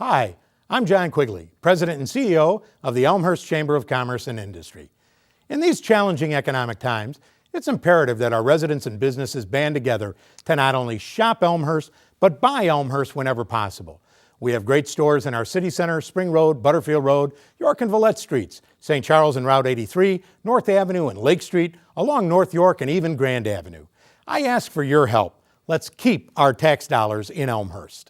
Hi, I'm John Quigley, President and CEO of the Elmhurst Chamber of Commerce and Industry. In these challenging economic times, it's imperative that our residents and businesses band together to not only shop Elmhurst, but buy Elmhurst whenever possible. We have great stores in our city center, Spring Road, Butterfield Road, York and Villette Streets, St. Charles and Route 83, North Avenue and Lake Street, along North York and even Grand Avenue. I ask for your help. Let's keep our tax dollars in Elmhurst.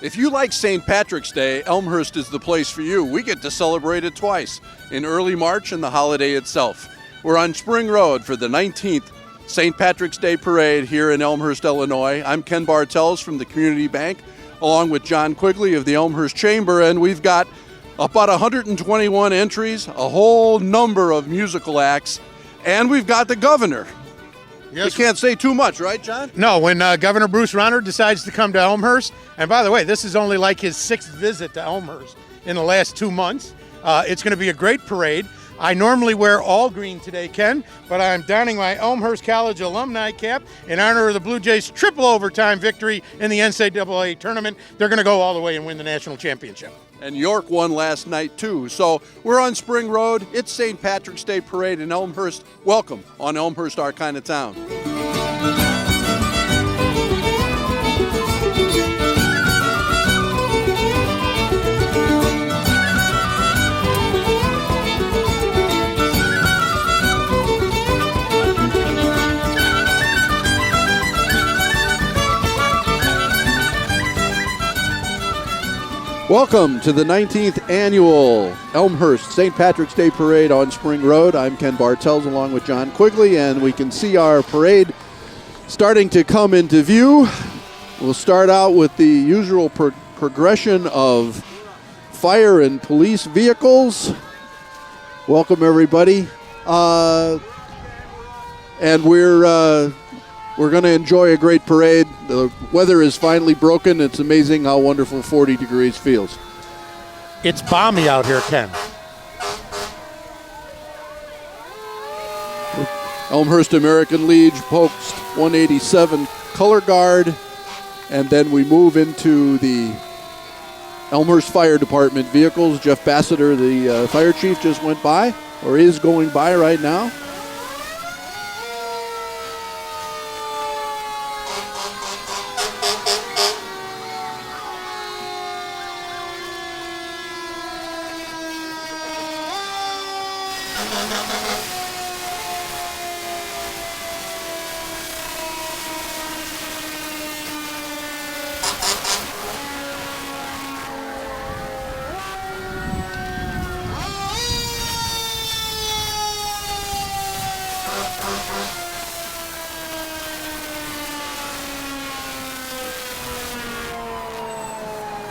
If you like St. Patrick's Day, Elmhurst is the place for you. We get to celebrate it twice, in early March and the holiday itself. We're on Spring Road for the 19th St. Patrick's Day Parade here in Elmhurst, Illinois. I'm Ken Bartels from the Community Bank, along with John Quigley of the Elmhurst Chamber, and we've got about 121 entries, a whole number of musical acts, and we've got the governor. Yes. You can't say too much, right, John? No, when Governor Bruce Rauner decides to come to Elmhurst, and by the way, this is only like his 6th visit to Elmhurst in the last 2 months. It's going to be a great parade. I normally wear all green today, Ken, but I'm donning my Elmhurst College alumni cap in honor of the Blue Jays' triple overtime victory in the NCAA tournament. They're going to go all the way and win the national championship. And York won last night, too. So we're on Spring Road. It's St. Patrick's Day Parade in Elmhurst. Welcome on Elmhurst, our kind of town. Welcome to the 19th annual Elmhurst St. Patrick's Day Parade on Spring Road. I'm Ken Bartels along with John Quigley, and we can see our parade starting to come into view. We'll start out with the usual progression of fire and police vehicles. Welcome, everybody. And we're going to enjoy a great parade. The weather is finally broken. It's amazing how wonderful 40 degrees feels. It's balmy out here, Ken. Elmhurst American Legion Post 187 color guard. And then we move into the Elmhurst Fire Department vehicles. Jeff Bassiter, the fire chief, just went by, or is going by right now.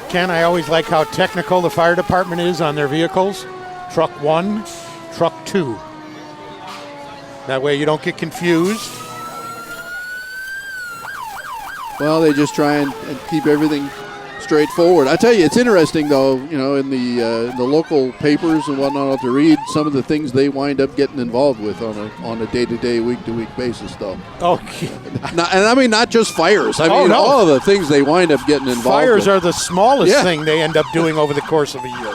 Ken, I always like how technical the fire department is on their vehicles. Truck 1, truck 2. That way you don't get confused. Well, they just try and keep everything straightforward. I tell you, it's interesting, though, you know, in the local papers and whatnot, to read some of the things they wind up getting involved with on a day-to-day, week-to-week basis, though. Okay. And I mean, not just fires. I mean, all of the things they wind up getting involved Fires with. are the smallest thing they end up doing over the course of a year.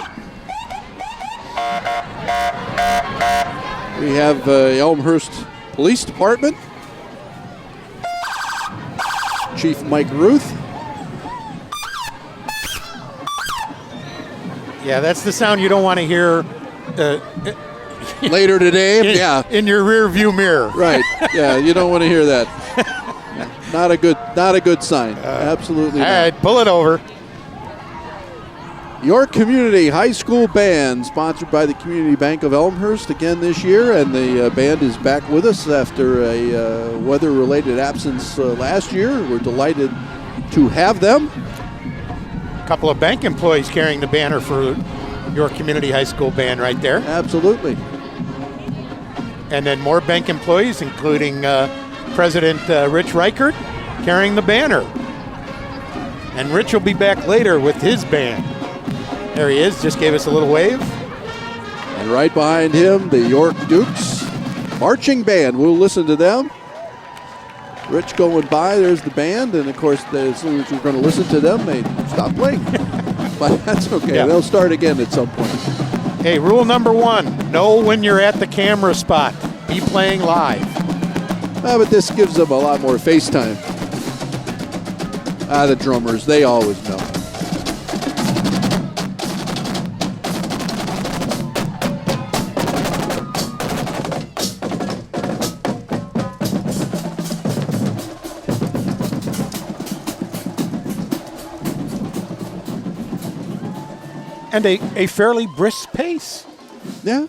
We have Elmhurst Police Department. Chief Mike Ruth. Yeah, that's the sound you don't want to hear later today. In your rear view mirror. Right. Yeah, you don't want to hear that. Not a good sign. Absolutely not. All right, pull it over. York Community High School Band, sponsored by the Community Bank of Elmhurst again this year, and the band is back with us after a weather-related absence last year. We're delighted to have them. couple of bank employees carrying the banner for York Community High School band right there. Absolutely. And then more bank employees, including President Rich Reichert, carrying the banner. And Rich will be back later with his band. There he is, just gave us a little wave. And right behind him, the York Dukes marching band. We'll listen to them. Rich going by, there's the band, and of course, as soon as we're going to listen to them, they stop playing. But that's okay. Yeah. They'll start again at some point. Hey, rule number 1, know when you're at the camera spot. Be playing live. But this gives them a lot more face time. The drummers, they always know. And a fairly brisk pace. Yeah.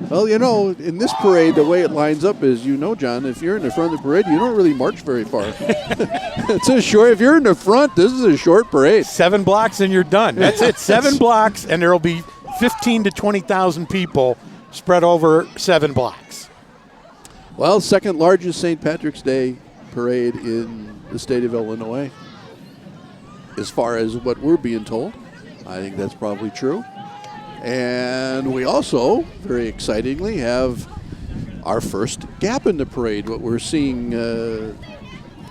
Well, in this parade, the way it lines up is, John, if you're in the front of the parade, you don't really march very far. It's a short. If you're in the front, this is a short parade. 7 blocks and you're done. That's it. 7 blocks, and there will be 15 to 20,000 people spread over 7 blocks. Well, second largest St. Patrick's Day parade in the state of Illinois, as far as what we're being told. I think that's probably true. And we also, very excitingly, have our first gap in the parade, what we're seeing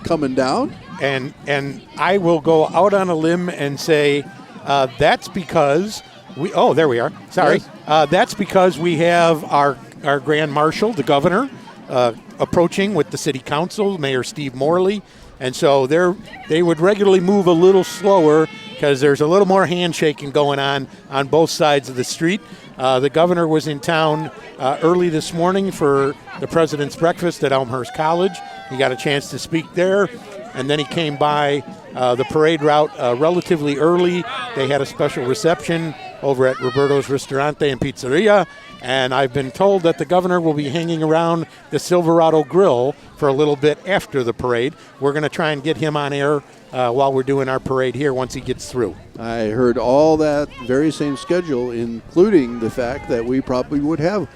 coming down. And I will go out on a limb and say that's because there we are. Sorry. Yes. That's because we have our Grand Marshal, the governor, approaching with the city council, Mayor Steve Morley. And so they would regularly move a little slower because there's a little more handshaking going on both sides of the street. The governor was in town early this morning for the president's breakfast at Elmhurst College. He got a chance to speak there, and then he came by the parade route relatively early. They had a special reception over at Roberto's Ristorante and Pizzeria, and I've been told that the governor will be hanging around the Silverado Grill for a little bit after the parade. We're going to try and get him on air while we're doing our parade here once he gets through. I heard all that very same schedule, including the fact that we probably would have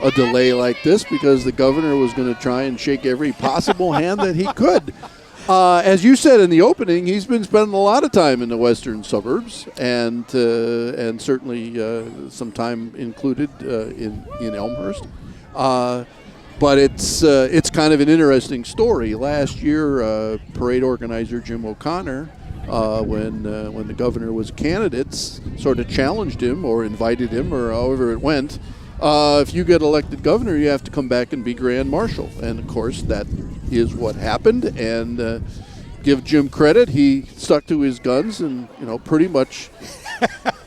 a delay like this because the governor was going to try and shake every possible hand that he could. As you said in the opening, he's been spending a lot of time in the western suburbs, and certainly some time included in Elmhurst. But it's kind of an interesting story. Last year, parade organizer Jim O'Connor, when the governor was a candidate, sort of challenged him or invited him or however it went. If you get elected governor, you have to come back and be Grand Marshal. And, of course, that is what happened. And give Jim credit, he stuck to his guns and, pretty much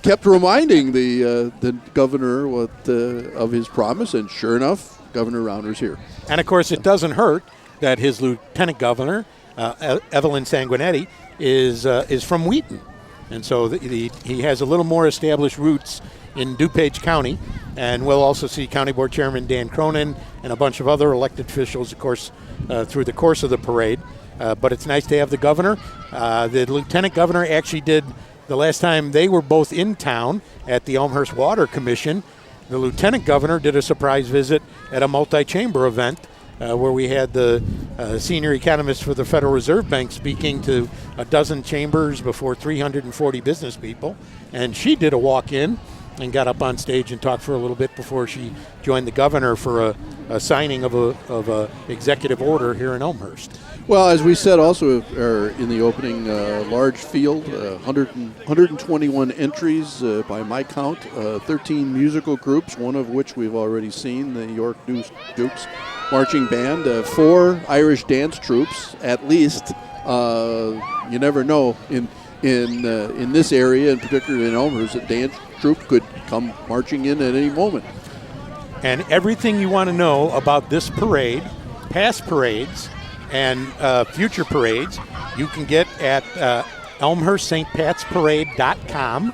kept reminding the governor of his promise. And sure enough, Governor Rauner's here. And, of course, it doesn't hurt that his lieutenant governor, Evelyn Sanguinetti, is from Wheaton. And so he has a little more established roots in Dupage County. And we'll also see County Board Chairman Dan Cronin and a bunch of other elected officials, of course, through the course of the parade. But it's nice to have the governor. The lieutenant governor actually did, the last time they were both in town at the Elmhurst Water Commission, the lieutenant governor did a surprise visit at a multi-chamber event where we had the senior economist for the Federal Reserve Bank speaking to a dozen chambers before 340 business people. And she did a walk-in and got up on stage and talked for a little bit before she joined the governor for a signing of a executive order here in Elmhurst. Well, as we said also in the opening, large field, 121 entries by my count, 13 musical groups, one of which we've already seen, the York Dukes Marching Band, 4 Irish dance troops at least. You never know in this area, in particular in Elmhurst, a dance troop could come marching in at any moment. And everything you want to know about this parade, past parades, and future parades, you can get at ElmhurstStPatsParade.com.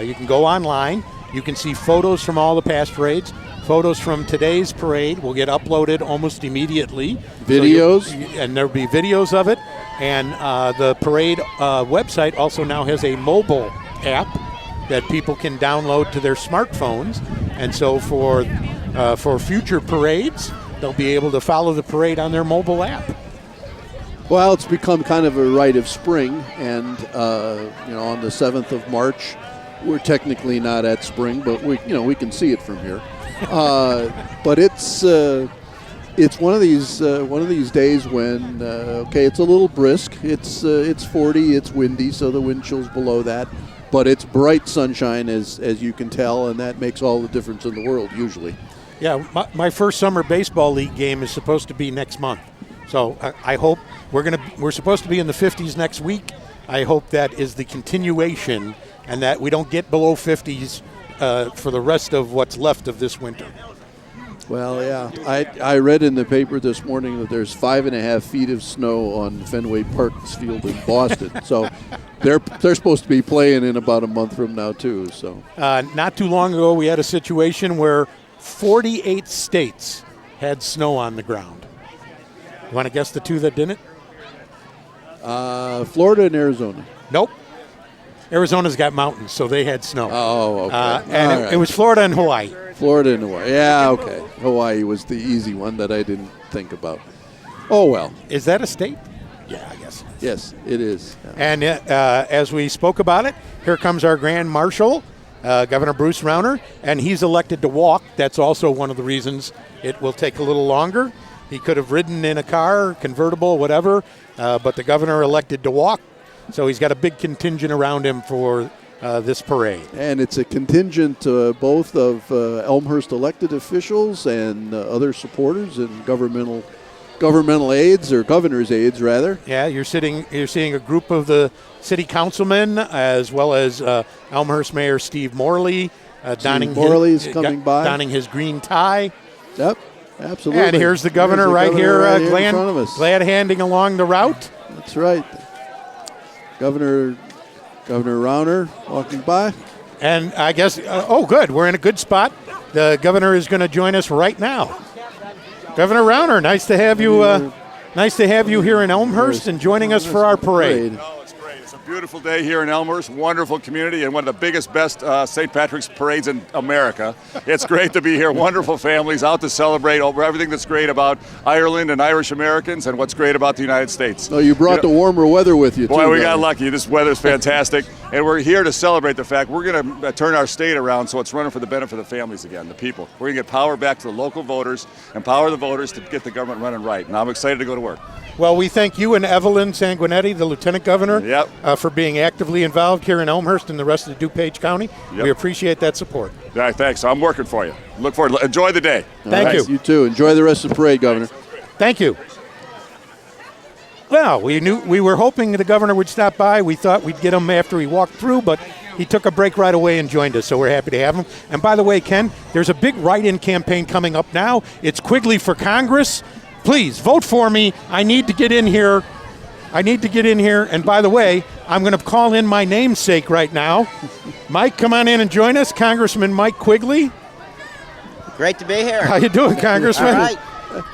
You can go online You can see photos from all the past parades. Photos from today's parade will get uploaded almost immediately. Videos? And there'll be videos of it. And the parade website also now has a mobile app that people can download to their smartphones. And so for future parades, they'll be able to follow the parade on their mobile app. Well, it's become kind of a rite of spring, and on the 7th of March, we're technically not at spring, but we can see it from here. But it's one of these days when it's a little brisk. It's 40, it's windy, so the wind chill's below that, but it's bright sunshine as you can tell, and that makes all the difference in the world usually. Yeah, my first summer baseball league game is supposed to be next month, so I hope we're supposed to be in the 50s next week. I hope that is the continuation, and that we don't get below 50s for the rest of what's left of this winter. Well, yeah. I read in the paper this morning that there's 5.5 feet of snow on Fenway Park's field in Boston. So they're supposed to be playing in about a month from now, too. So not too long ago, we had a situation where 48 states had snow on the ground. You want to guess the two that didn't? Florida and Arizona. Nope. Arizona's got mountains, so they had snow. Oh, okay. And it was Florida and Hawaii. Florida and Hawaii. Yeah, okay. Hawaii was the easy one that I didn't think about. Oh, well. Is that a state? Yeah, I guess. Yes, it is. Yeah. And as we spoke about it, here comes our Grand Marshal, Governor Bruce Rauner, and he's elected to walk. That's also one of the reasons it will take a little longer. He could have ridden in a car, convertible, whatever, but the governor elected to walk. So he's got a big contingent around him for this parade. And it's a contingent both of Elmhurst elected officials and other supporters and governmental aides, or governor's aides, rather. Yeah, you're seeing a group of the city councilmen, as well as Elmhurst Mayor Steve Morley. Steve Morley's coming by. Donning his green tie. Yep, absolutely. And here's the governor right here in front of us. Glad handing along the route. That's right. Governor Rauner walking by. And I guess, good. We're in a good spot. The governor is going to join us right now. Governor Rauner, nice to have you here in Elmhurst and joining us for our parade. Oh, it's great. It's a beautiful day here in Elmhurst. Wonderful community and one of the biggest, best St. Patrick's parades in America. It's great to be here. Wonderful families out to celebrate over everything that's great about Ireland and Irish Americans and what's great about the United States. Oh, you brought the warmer weather with you, too. Boy, we got lucky. This weather's fantastic. And we're here to celebrate the fact we're going to turn our state around so it's running for the benefit of the families again, the people. We're going to get power back to the local voters, empower the voters to get the government running right. And I'm excited to go to work. Well, we thank you and Evelyn Sanguinetti, the Lieutenant Governor, for being actively involved here in Elmhurst and the rest of Dupage County. Yep. We appreciate that support. Yeah, thanks. I'm working for you. Look forward. Enjoy the day. Thank you. You too. Enjoy the rest of the parade, Governor. Thank you. Well, we were hoping the governor would stop by. We thought we'd get him after he walked through, but he took a break right away and joined us, so we're happy to have him. And by the way, Ken, there's a big write-in campaign coming up now. It's Quigley for Congress. Please vote for me. I need to get in here. And by the way, I'm going to call in my namesake right now. Mike, come on in and join us. Congressman Mike Quigley. Great to be here. How you doing, Congressman? All right.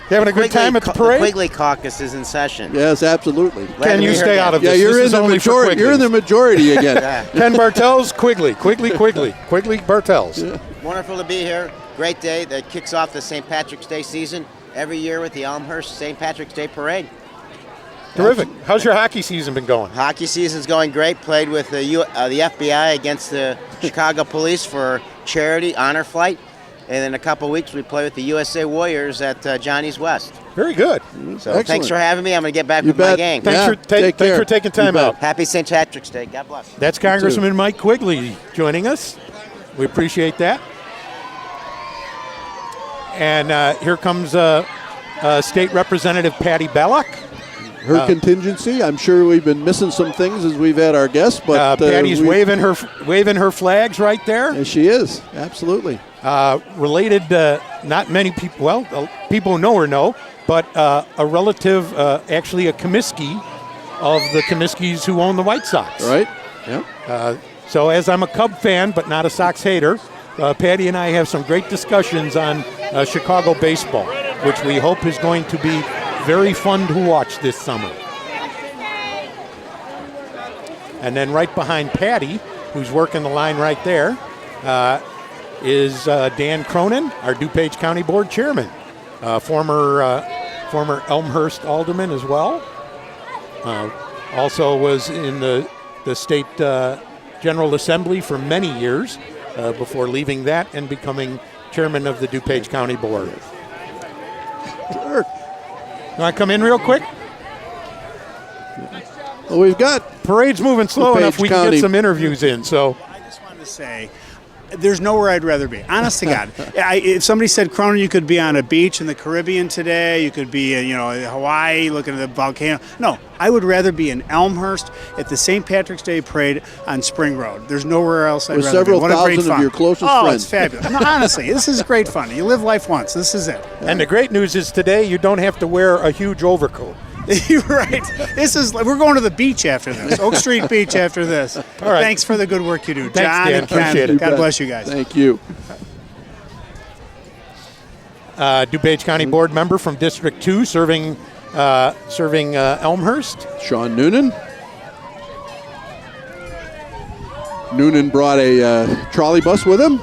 Having a good time at the parade? The Quigley caucus is in session. Yes, absolutely. Can you stay out of this? Yeah, you're in the majority. You're in the majority again. Ken Bartels, Quigley Bartels. Yeah. Wonderful to be here. Great day that kicks off the St. Patrick's Day season every year with the Elmhurst St. Patrick's Day Parade. Terrific. How's your hockey season been going? Hockey season's going great. Played with the FBI against the Chicago Police for charity honor flight. And in a couple of weeks, we play with the USA Warriors at Johnny's West. Very good. So Excellent. Thanks for having me. I'm going to get back with my gang. Thanks for taking time out. Happy St. Patrick's Day. God bless. That's Congressman Mike Quigley joining us. We appreciate that. And here comes State Representative Patty Bellock. Her contingency. I'm sure we've been missing some things as we've had our guests, but Patty's waving her flags right there. Yes, she is. Absolutely. Related, not many people. Well, people who know her know, but a relative, actually a Comiskey of the Comiskies who own the White Sox. Right. Yeah. So as I'm a Cub fan, but not a Sox hater, Patty and I have some great discussions on Chicago baseball, which we hope is going to be very fun to watch this summer. And then right behind Patty, who's working the line right there, is Dan Cronin, our Dupage County Board Chairman, former Elmhurst alderman as well. Also was in the state General Assembly for many years before leaving that and becoming chairman of the Dupage County Board. Sure. You want to come in real quick? Well, we've got Parade's moving slow DuPage enough we can County. get some interviews in. So I just wanted to say, there's nowhere I'd rather be. Honest to God, if somebody said, Cronin, you could be on a beach in the Caribbean today, you could be, in Hawaii looking at the volcano. No, I would rather be in Elmhurst at the St. Patrick's Day Parade on Spring Road. There's nowhere else I'd with rather several be. What a great thousand of fun. your closest Oh, friends. it's fabulous. No, honestly, this is great fun. You live life once. This is it. and the great news is today you don't have to wear a huge overcoat. You're right. We're going to the beach after this. Oak Street Beach after this. All right. Thanks for the good work you do. Thanks, John Dan. and Ken, Appreciate it. God bless you guys. Thank you. Dupage County Board member from District 2 serving Elmhurst. Sean Noonan. Noonan brought a trolley bus with him,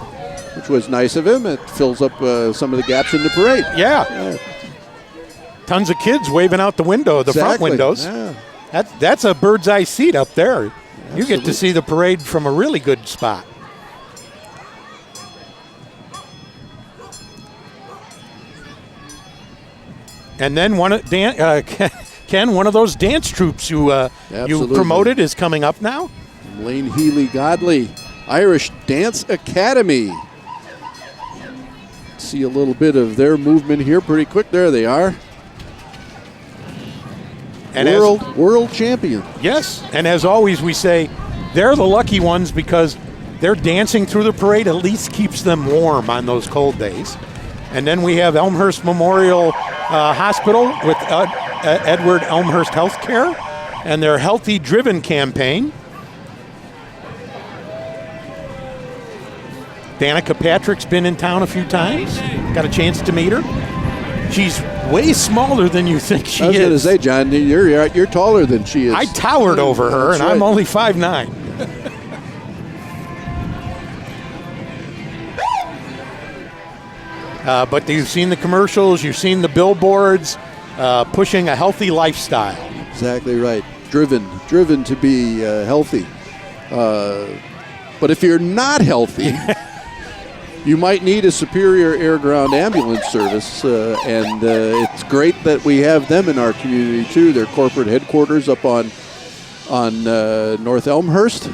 which was nice of him. It fills up some of the gaps in the parade. Yeah. Tons of kids waving out the window, the front Exactly. windows. Yeah. That's a bird's eye seat up there. You get Absolutely. to see the parade from a really good spot. And then Ken, one of those dance troupes you Absolutely. promoted is coming up now. Elaine, Healey, Godley, Irish Dance Academy. See a little bit of their movement here pretty quick. There they are. And World champion. Yes, and as always we say, they're the lucky ones because their dancing through the parade at least keeps them warm on those cold days. And then we have Elmhurst Memorial Hospital with Edward Elmhurst Healthcare and their Healthy Driven campaign. Danica Patrick's been in town a few times. Got a chance to meet her. She's way smaller than you think she I was going to is. say, John, you're taller than she is. I towered over her, That's and I'm right. only 5'9". But you've seen the commercials, you've seen the billboards pushing a healthy lifestyle. Exactly right. Driven to be healthy. But if you're not healthy, you might need a superior air-ground ambulance service, and it's great that we have them in our community too. Their corporate headquarters up on North Elmhurst.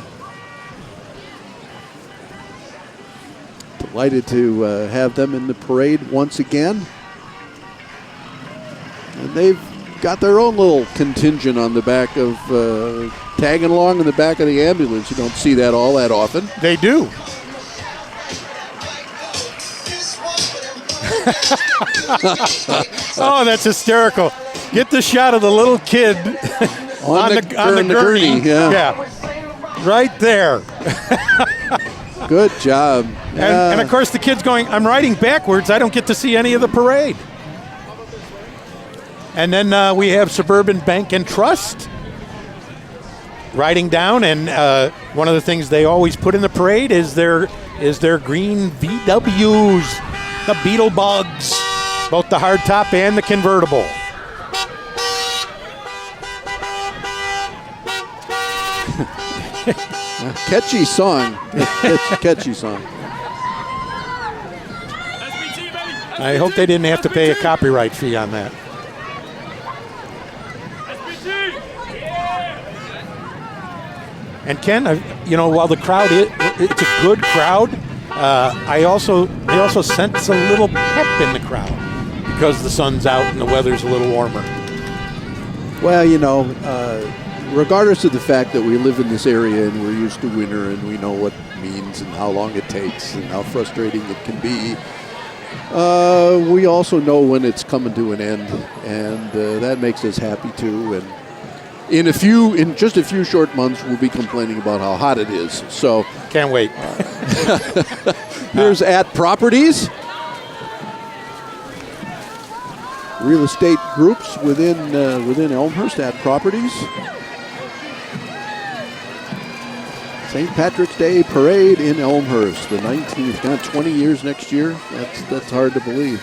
Delighted to have them in the parade once again. And they've got their own little contingent on the back of, tagging along in the back of the ambulance. You don't see that all that often. They do. Oh, that's hysterical. Get the shot of the little kid on the gurney. Yeah. Right there. Good job. And of course the kid's going, I'm riding backwards. I don't get to see any of the parade. And then we have Suburban Bank and Trust riding down. And one of the things they always put in the parade is their green VWs, the Beetle Bugs, both the hardtop and the convertible. Catchy song. Catchy song. I hope they didn't have to pay a copyright fee on that. And Ken, while the crowd it's a good crowd, they also sense a little pep in the crowd because the sun's out and the weather's a little warmer. Well, regardless of the fact that we live in this area and we're used to winter and we know what it means and how long it takes and how frustrating it can be, we also know when it's coming to an end, and that makes us happy too. And in just a few short months, we'll be complaining about how hot it is. So Can't wait. here's at Properties. Real estate groups within Elmhurst at Properties. St. Patrick's Day Parade in Elmhurst, the 19th. God, 20 years next year. That's hard to believe.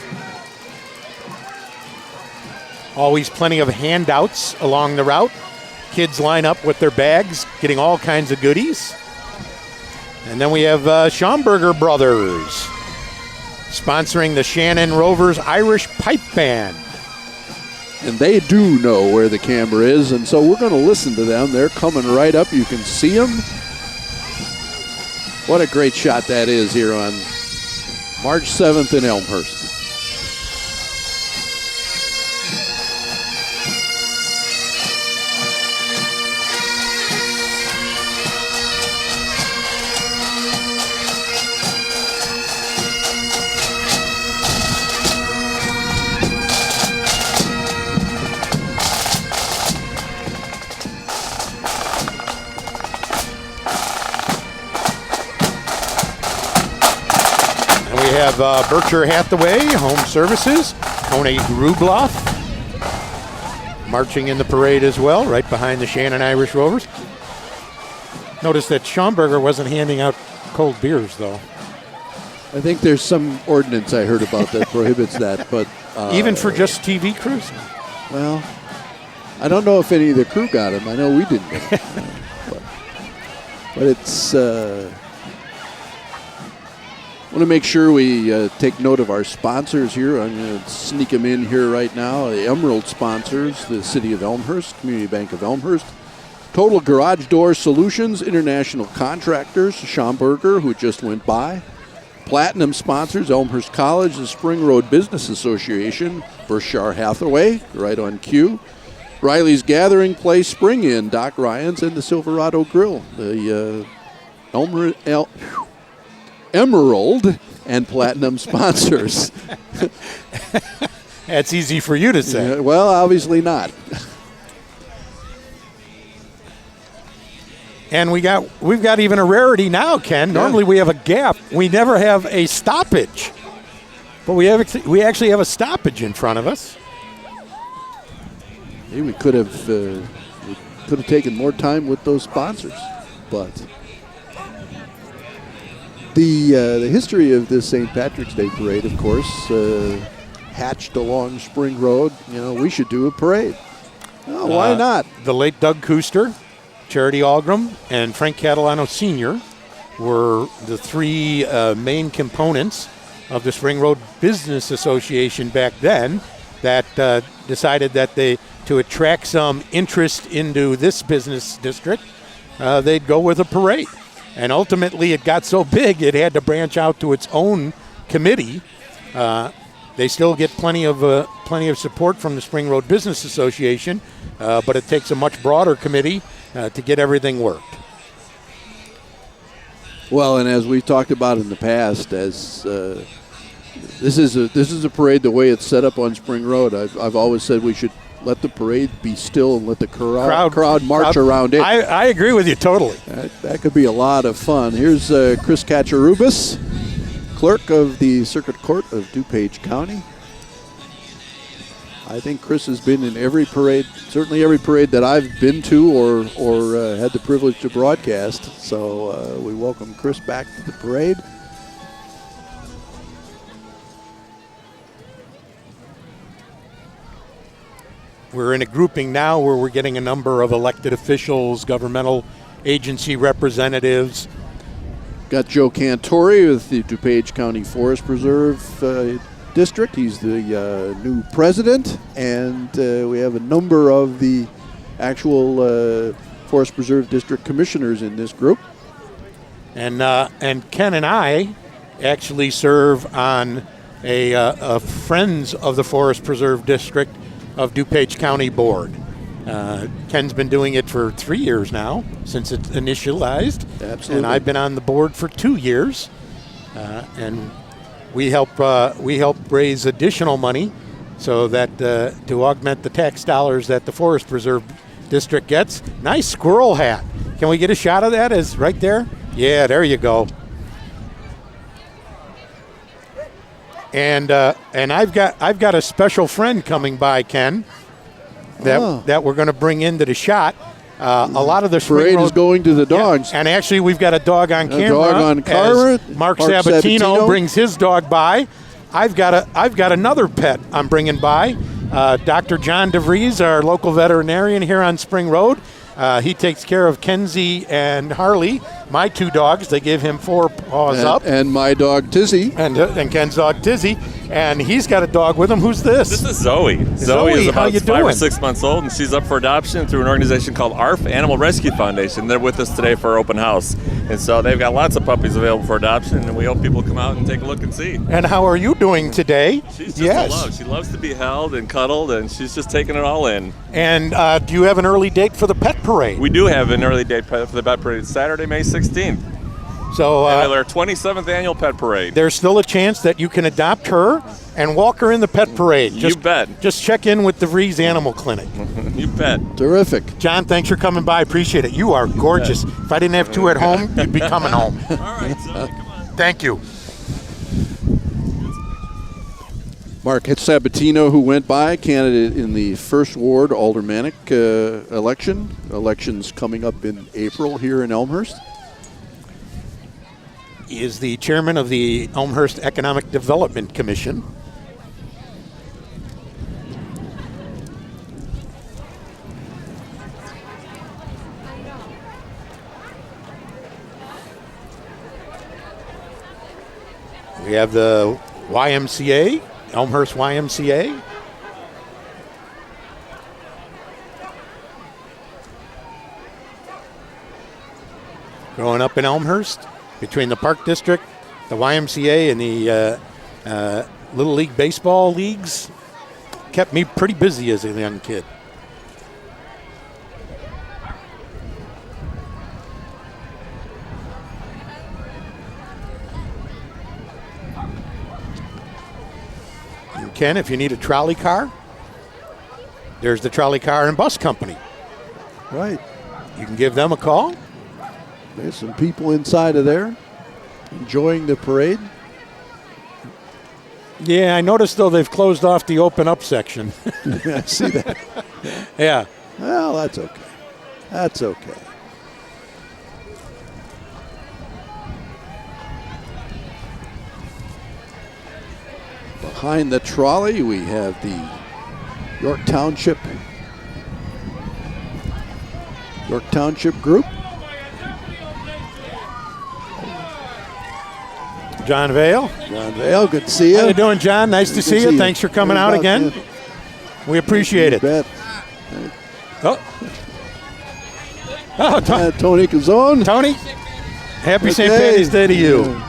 Always plenty of handouts along the route. Kids line up with their bags, getting all kinds of goodies. And then we have Schomburger Brothers sponsoring the Shannon Rovers Irish Pipe Band. And they do know where the camera is, and so we're going to listen to them. They're coming right up. You can see them. What a great shot that is here on March 7th in Elmhurst. We have Berkshire Hathaway Home Services, Tony Grubloff, marching in the parade as well, right behind the Shannon Irish Rovers. Notice that Schomburger wasn't handing out cold beers, though. I think there's some ordinance I heard about that prohibits that, but Even for just TV crews? well, I don't know if any of the crew got them. I know we didn't get them. but it's. I want to make sure we take note of our sponsors here. I'm going to sneak them in here right now. The Emerald sponsors, the City of Elmhurst, Community Bank of Elmhurst, Total Garage Door Solutions, International Contractors, Schomburger, who just went by. Platinum sponsors, Elmhurst College, the Spring Road Business Association, Berkshire Hathaway, right on cue. Riley's Gathering Place, Spring Inn, Doc Ryan's, and the Silverado Grill. The Emerald and Platinum sponsors. That's easy for you to say. Well, obviously not. And we've got even a rarity now, Ken. Normally we have a gap. We never have a stoppage. But we actually have a stoppage in front of us. Maybe we could have taken more time with those sponsors, but the history of this St. Patrick's Day parade, of course, hatched along Spring Road. You know, we should do a parade. Oh, why not? The late Doug Kuster, Charity Algram, and Frank Catalano Sr. were the three main components of the Spring Road Business Association back then that decided that to attract some interest into this business district, they'd go with a parade. And ultimately it got so big it had to branch out to its own committee. They still get plenty of support from the Spring Road Business Association, but it takes a much broader committee to get everything worked. Well, and as we've talked about in the past, as this is a parade the way it's set up on Spring Road. I've always said we should let the parade be still and let the crowd march around it. I agree with you totally. That could be a lot of fun. Here's Chris Kaczarubis, clerk of the Circuit Court of Dupage County. I think Chris has been in every parade, certainly every parade that I've been to or had the privilege to broadcast. So we welcome Chris back to the parade. We're in a grouping now where we're getting a number of elected officials, governmental agency representatives. Got Joe Cantori with the Dupage County Forest Preserve District. He's the new president, and we have a number of the actual Forest Preserve District commissioners in this group. And Ken and I actually serve on a Friends of the Forest Preserve District of Dupage County Board. Ken's been doing it for 3 years now, since it's initialized. Absolutely. And I've been on the board for 2 years. And we help raise additional money so that to augment the tax dollars that the Forest Preserve District gets. Nice squirrel hat. Can we get a shot of that? Is right there? Yeah, there you go. And I've got a special friend coming by, Ken, that we're going to bring into the shot. A lot of the parade is going to the dogs. Yeah, and actually, we've got a dog on camera. A dog on camera. Mark Sabatino brings his dog by. I've got another pet I'm bringing by. Dr. John DeVries, our local veterinarian here on Spring Road. He takes care of Kenzie and Harley, my 2 dogs. They give him 4 paws up. And my dog Tizzy. And Ken's dog Tizzy. And he's got a dog with him. Who's this? This is Zoe. Zoe is about 5 or 6 months old, and she's up for adoption through an organization called ARF, Animal Rescue Foundation. They're with us today for our open house. And so they've got lots of puppies available for adoption, and we hope people come out and take a look and see. And how are you doing today? She's just a love. She loves to be held and cuddled, and she's just taking it all in. And do you have an early date for the pet parade? We do have an early date for the pet parade. It's Saturday, May 16th. So and our 27th annual pet parade. There's still a chance that you can adopt her and walk her in the pet parade. You bet. Just check in with the Vries Animal Clinic. You bet. Terrific. John, thanks for coming by. Appreciate it. You are gorgeous. If I didn't have 2 at home, you'd be coming home. All right, Zoe, come on. Thank you. Mark Sabatino, who went by, candidate in the 1st Ward Aldermanic election. Elections coming up in April here in Elmhurst. He is the chairman of the Elmhurst Economic Development Commission. We have the YMCA, Elmhurst YMCA. Growing up in Elmhurst, between the Park District, the YMCA, and the Little League Baseball leagues, kept me pretty busy as a young kid. And Ken, if you need a trolley car, there's the Trolley Car and Bus Company. Right. You can give them a call. There's some people inside of there enjoying the parade. Yeah, I noticed, though, they've closed off the open up section. I see that. Yeah. Well, that's okay. That's okay. Behind the trolley, we have the York Township group. John Vale. John Vale, good to see you. How you doing, John? Nice to see you. Thanks for coming out again. Yeah. We appreciate it. Bet. Oh, Tony Cazone. Tony, happy St. Patty's Day to you.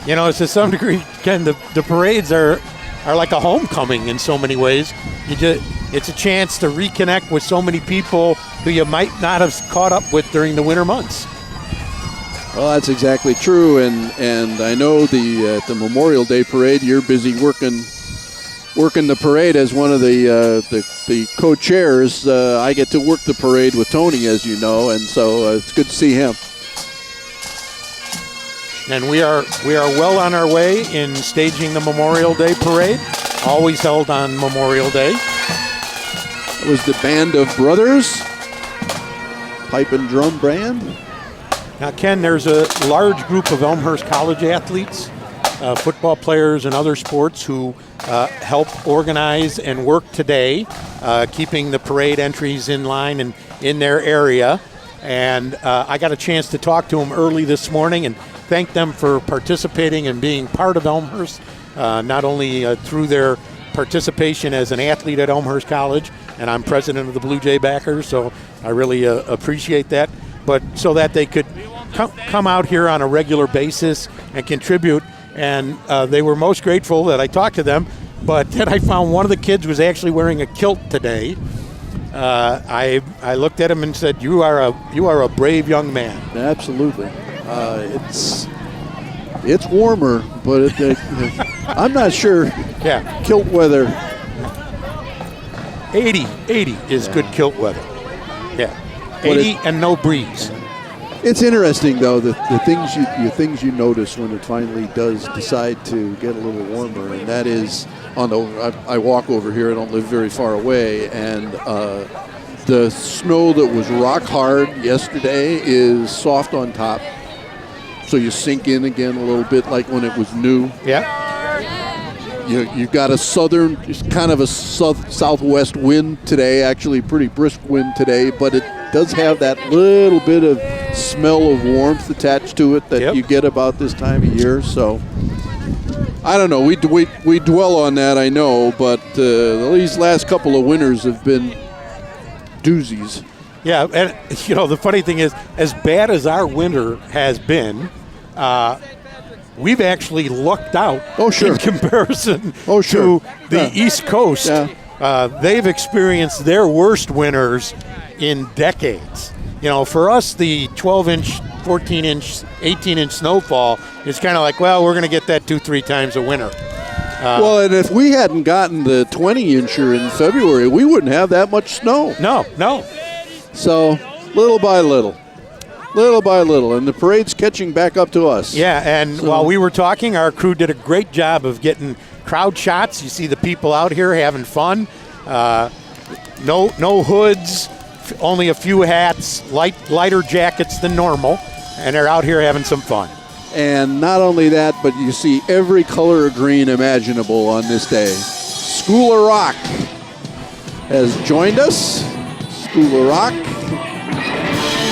You know, to some degree, Ken, the parades are like a homecoming in so many ways. It's a chance to reconnect with so many people who you might not have caught up with during the winter months. Well, that's exactly true, and I know the Memorial Day parade, you're busy working the parade as one of the co-chairs. I get to work the parade with Tony, as you know, and so it's good to see him. And we are well on our way in staging the Memorial Day parade, always held on Memorial Day. It was the Band of Brothers, pipe and drum band. Now, Ken, there's a large group of Elmhurst College athletes, football players and other sports who help organize and work today, keeping the parade entries in line and in their area. And I got a chance to talk to them early this morning and thank them for participating and being part of Elmhurst, not only through their participation as an athlete at Elmhurst College, and I'm president of the Blue Jay Backers, so I really appreciate that, but so that they could come out here on a regular basis and contribute. And they were most grateful that I talked to them, but then I found one of the kids was actually wearing a kilt today. I looked at him and said, "You are a brave young man." Absolutely. It's warmer, but I'm not sure. Yeah. Kilt weather. 80 is good kilt weather. Yeah, 80 and no breeze. It's interesting though the things you notice when it finally does decide to get a little warmer, and that is I walk over here. I don't live very far away, and the snow that was rock hard yesterday is soft on top, so you sink in again a little bit like when it was new. Yeah. You've got kind of a southwest wind today, actually pretty brisk wind today, but it does have that little bit of smell of warmth attached to it that you get about this time of year. So I don't know. We dwell on that, I know, but these last couple of winters have been doozies. Yeah, and the funny thing is, as bad as our winter has been, we've actually lucked out in comparison to the East Coast. Yeah. They've experienced their worst winters in decades. For us, the 12-inch, 14-inch, 18-inch snowfall is kind of like, well, we're going to get that 2-3 times a winter. Well, and if we hadn't gotten the 20-incher in February, we wouldn't have that much snow. No. So, little by little, and the parade's catching back up to us. Yeah, and while we were talking, our crew did a great job of getting crowd shots. You see the people out here having fun. No hoods, only a few hats, lighter jackets than normal, and they're out here having some fun. And not only that, but you see every color of green imaginable on this day. School of Rock has joined us. School of Rock,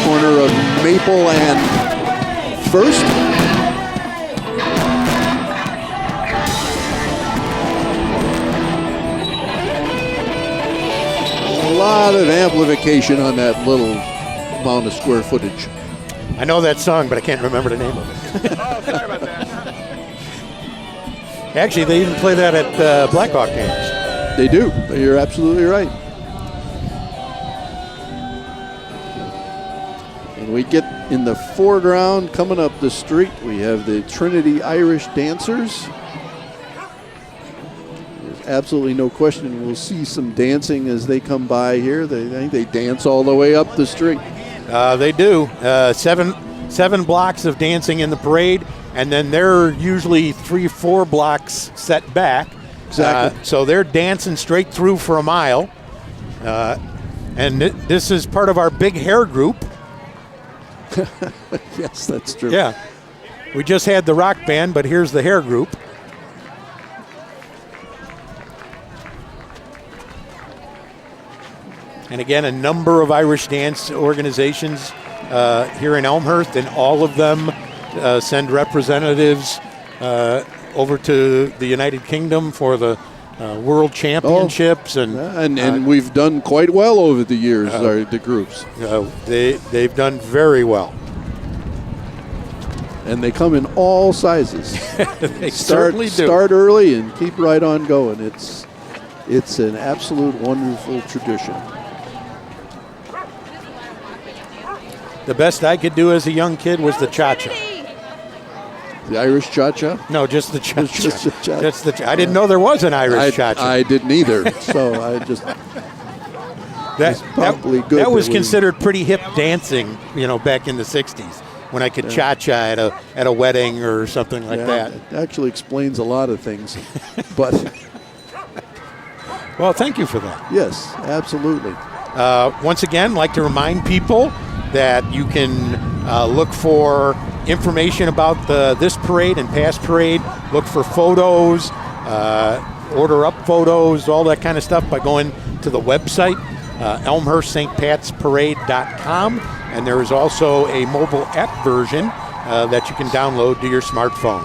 corner of Maple and First. A lot of amplification on that little amount of square footage. I know that song, but I can't remember the name of it. Oh, sorry about that. Actually, they even play that at Blackhawk games. They do. You're absolutely right. And we get in the foreground, coming up the street, we have the Trinity Irish Dancers. There's absolutely no question we'll see some dancing as they come by here. I think they dance all the way up the street. They do. Seven blocks of dancing in the parade, and then they're usually 3-4 blocks set back. Exactly. So they're dancing straight through for a mile. And this is part of our big hair group. Yes, that's true. Yeah. We just had the rock band, but here's the hair group. And again, a number of Irish dance organizations here in Elmhurst, and all of them send representatives over to the United Kingdom for the World Championships. And we've done quite well over the years, the groups. They've done very well. And they come in all sizes. They certainly do. Start early and keep right on going. It's an absolute wonderful tradition. The best I could do as a young kid was the cha-cha. The Irish cha-cha? No, just the cha-cha. Just the cha-cha. Just the I didn't know there was an Irish cha-cha. I didn't either, so I just... That was considered pretty hip dancing, back in the 60s, when I could cha-cha at a wedding or something like that. It actually explains a lot of things, but... Well, thank you for that. Yes, absolutely. Once again, I'd like to remind people that you can look for information about this parade and past parade. Look for photos, order up photos, all that kind of stuff by going to the website, ElmhurstStPatsParade.com. And there is also a mobile app version that you can download to your smartphone.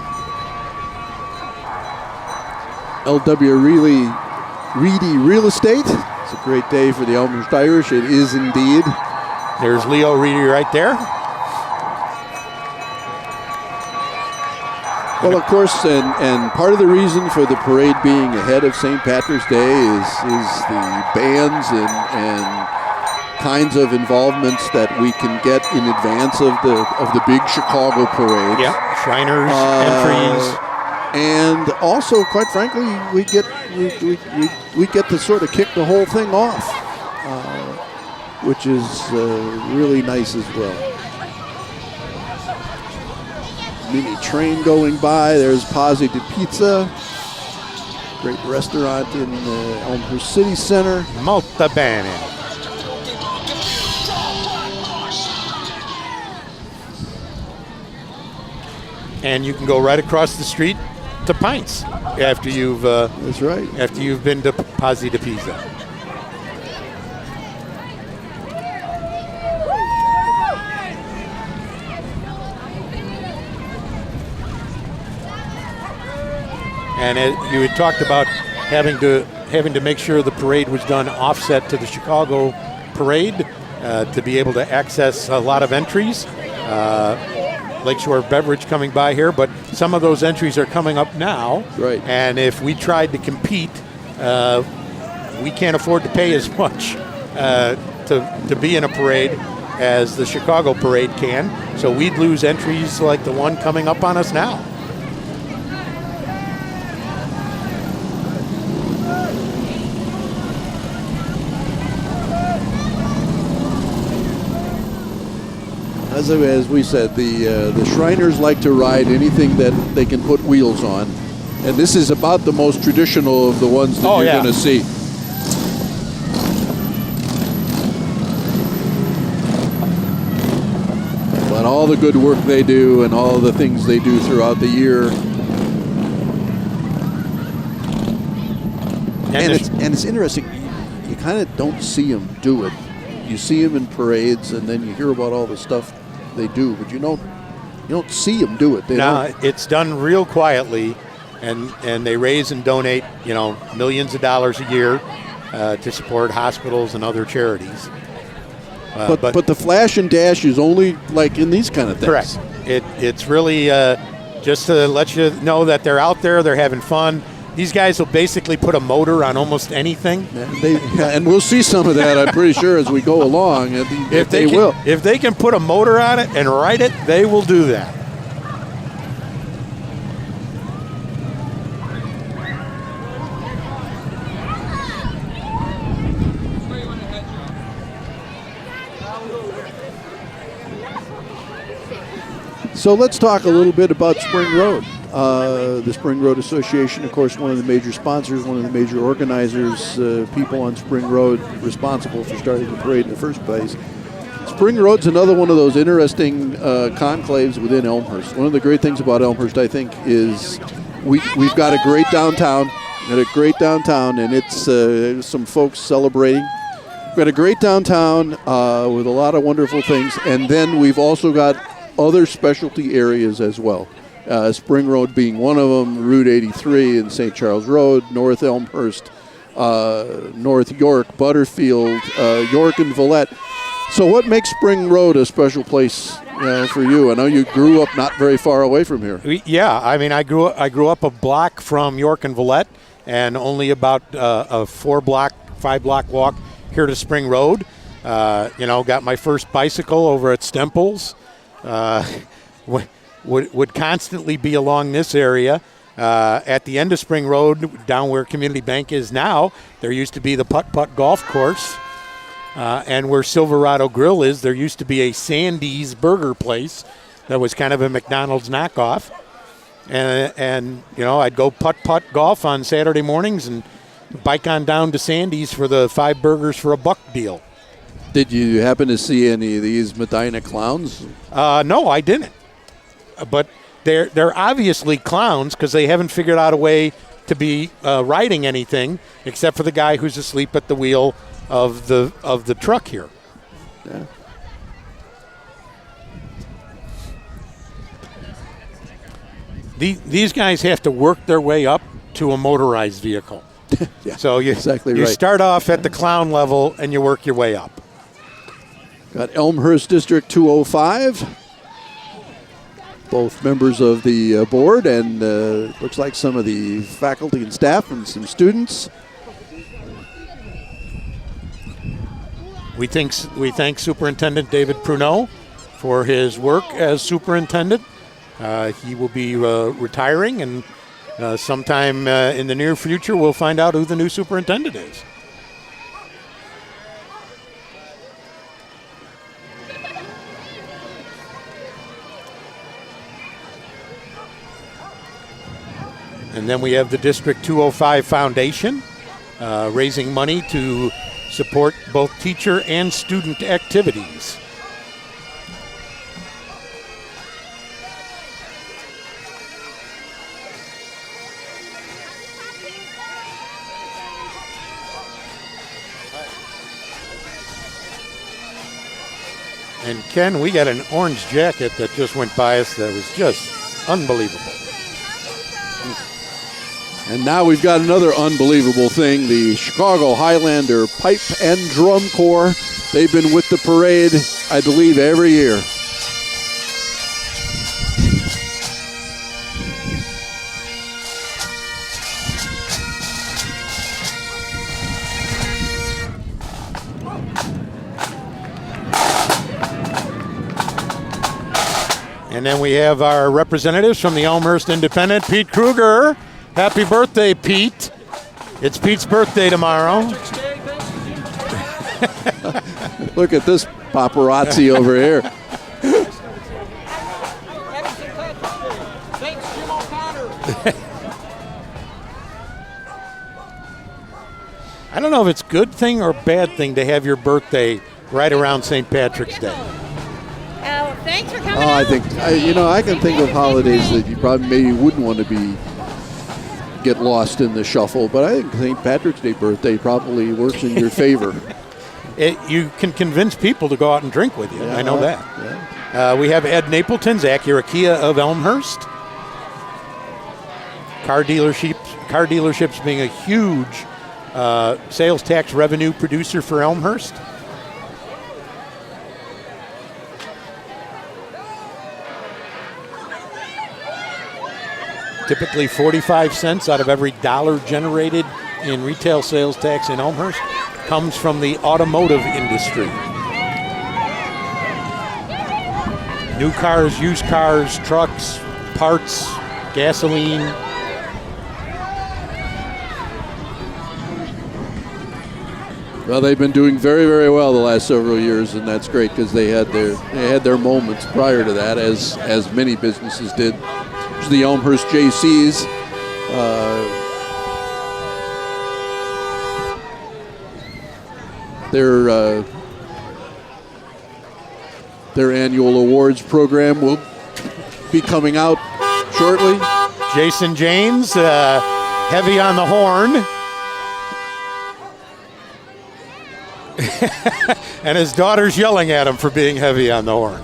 L.W. Reedy Real Estate. It's a great day for the Elmhurst Irish. It is indeed. There's Leo Reedy right there. Well, of course, and part of the reason for the parade being ahead of St. Patrick's Day is the bands and kinds of involvements that we can get in advance of the big Chicago parade. Yeah, Shriners, entries. And also, quite frankly, we get to sort of kick the whole thing off, which is really nice as well. Mini train going by. There's Pazzi di Pizza, great restaurant in Elmhurst City Center. Molto bene. And you can go right across the street to Pints after you've that's right. After you've been to Pazzi di Pizza. And you had talked about having to make sure the parade was done offset to the Chicago parade to be able to access a lot of entries. Lakeshore Beverage coming by here, but some of those entries are coming up now. Right. And if we tried to compete, we can't afford to pay as much to be in a parade as the Chicago parade can. So we'd lose entries like the one coming up on us now. As we said, the Shriners like to ride anything that they can put wheels on. And this is about the most traditional of the ones that you're going to see. But all the good work they do and all the things they do throughout the year. And it's interesting. You kind of don't see them do it. You see them in parades, and then you hear about all the stuff they do, but you don't see them do it. It's done real quietly, and they raise and donate, millions of dollars a year to support hospitals and other charities. But the flash and dash is only like in these kind of things. Correct. It's really just to let you know that they're out there, they're having fun. These guys will basically put a motor on almost anything. And we'll see some of that, I'm pretty sure, as we go along. If they can put a motor on it and ride it, they will do that. So let's talk a little bit about Spring Road. The Spring Road Association, of course, one of the major sponsors, one of the major organizers, people on Spring Road responsible for starting the parade in the first place. Spring Road's another one of those interesting conclaves within Elmhurst. One of the great things about Elmhurst, I think, is we've got a great downtown, and it's some folks celebrating. We've got a great downtown with a lot of wonderful things, and then we've also got other specialty areas as well. Spring Road being one of them, Route 83 and St. Charles Road, North Elmhurst, North York, Butterfield, York and Villette. So what makes Spring Road a special place for you? I know you grew up not very far away from here. Yeah, I mean, I grew up a block from York and Villette, and only about a 5-block walk here to Spring Road. Got my first bicycle over at Stemple's. Would constantly be along this area. At the end of Spring Road, down where Community Bank is now, there used to be the putt-putt golf course. And where Silverado Grill is, there used to be a Sandy's burger place that was kind of a McDonald's knockoff. And I'd go putt-putt golf on Saturday mornings and bike on down to Sandy's for the 5 burgers for $1 deal. Did you happen to see any of these Medina clowns? No, I didn't. But they're obviously clowns because they haven't figured out a way to be riding anything except for the guy who's asleep at the wheel of the truck here. Yeah. These guys have to work their way up to a motorized vehicle. Yeah, so you start off at the clown level and you work your way up. Got Elmhurst District 205. Both members of the board and looks like some of the faculty and staff and some students. We thank Superintendent David Pruneau for his work as superintendent. He will be retiring, and sometime in the near future, we'll find out who the new superintendent is. And then we have the District 205 Foundation, raising money to support both teacher and student activities. And Ken, we got an orange jacket that just went by us that was just unbelievable. And now we've got another unbelievable thing, the Chicago Highlander Pipe and Drum Corps. They've been with the parade, I believe, every year. And then we have our representatives from the Elmhurst Independent, Pete Kruger. Happy birthday, Pete. It's Pete's birthday tomorrow. Look at this paparazzi over here. I don't know if it's a good thing or bad thing to have your birthday right around St. Patrick's Day. Thanks for coming I think, I can think of holidays that you probably maybe wouldn't want to get lost in the shuffle, but I think St. Patrick's Day birthday probably works in your favor. You can convince people to go out and drink with you. Yeah, I know that. Yeah. We have Ed Napleton's Acura Kia of Elmhurst. Car dealerships being a huge sales tax revenue producer for Elmhurst. Typically 45 cents out of every dollar generated in retail sales tax in Elmhurst comes from the automotive industry. New cars, used cars, trucks, parts, gasoline. Well, they've been doing very, very well the last several years, and that's great because they had their moments prior to that, as many businesses did. The Elmhurst JCs. Their annual awards program will be coming out shortly. Jason James, heavy on the horn. And his daughter's yelling at him for being heavy on the horn.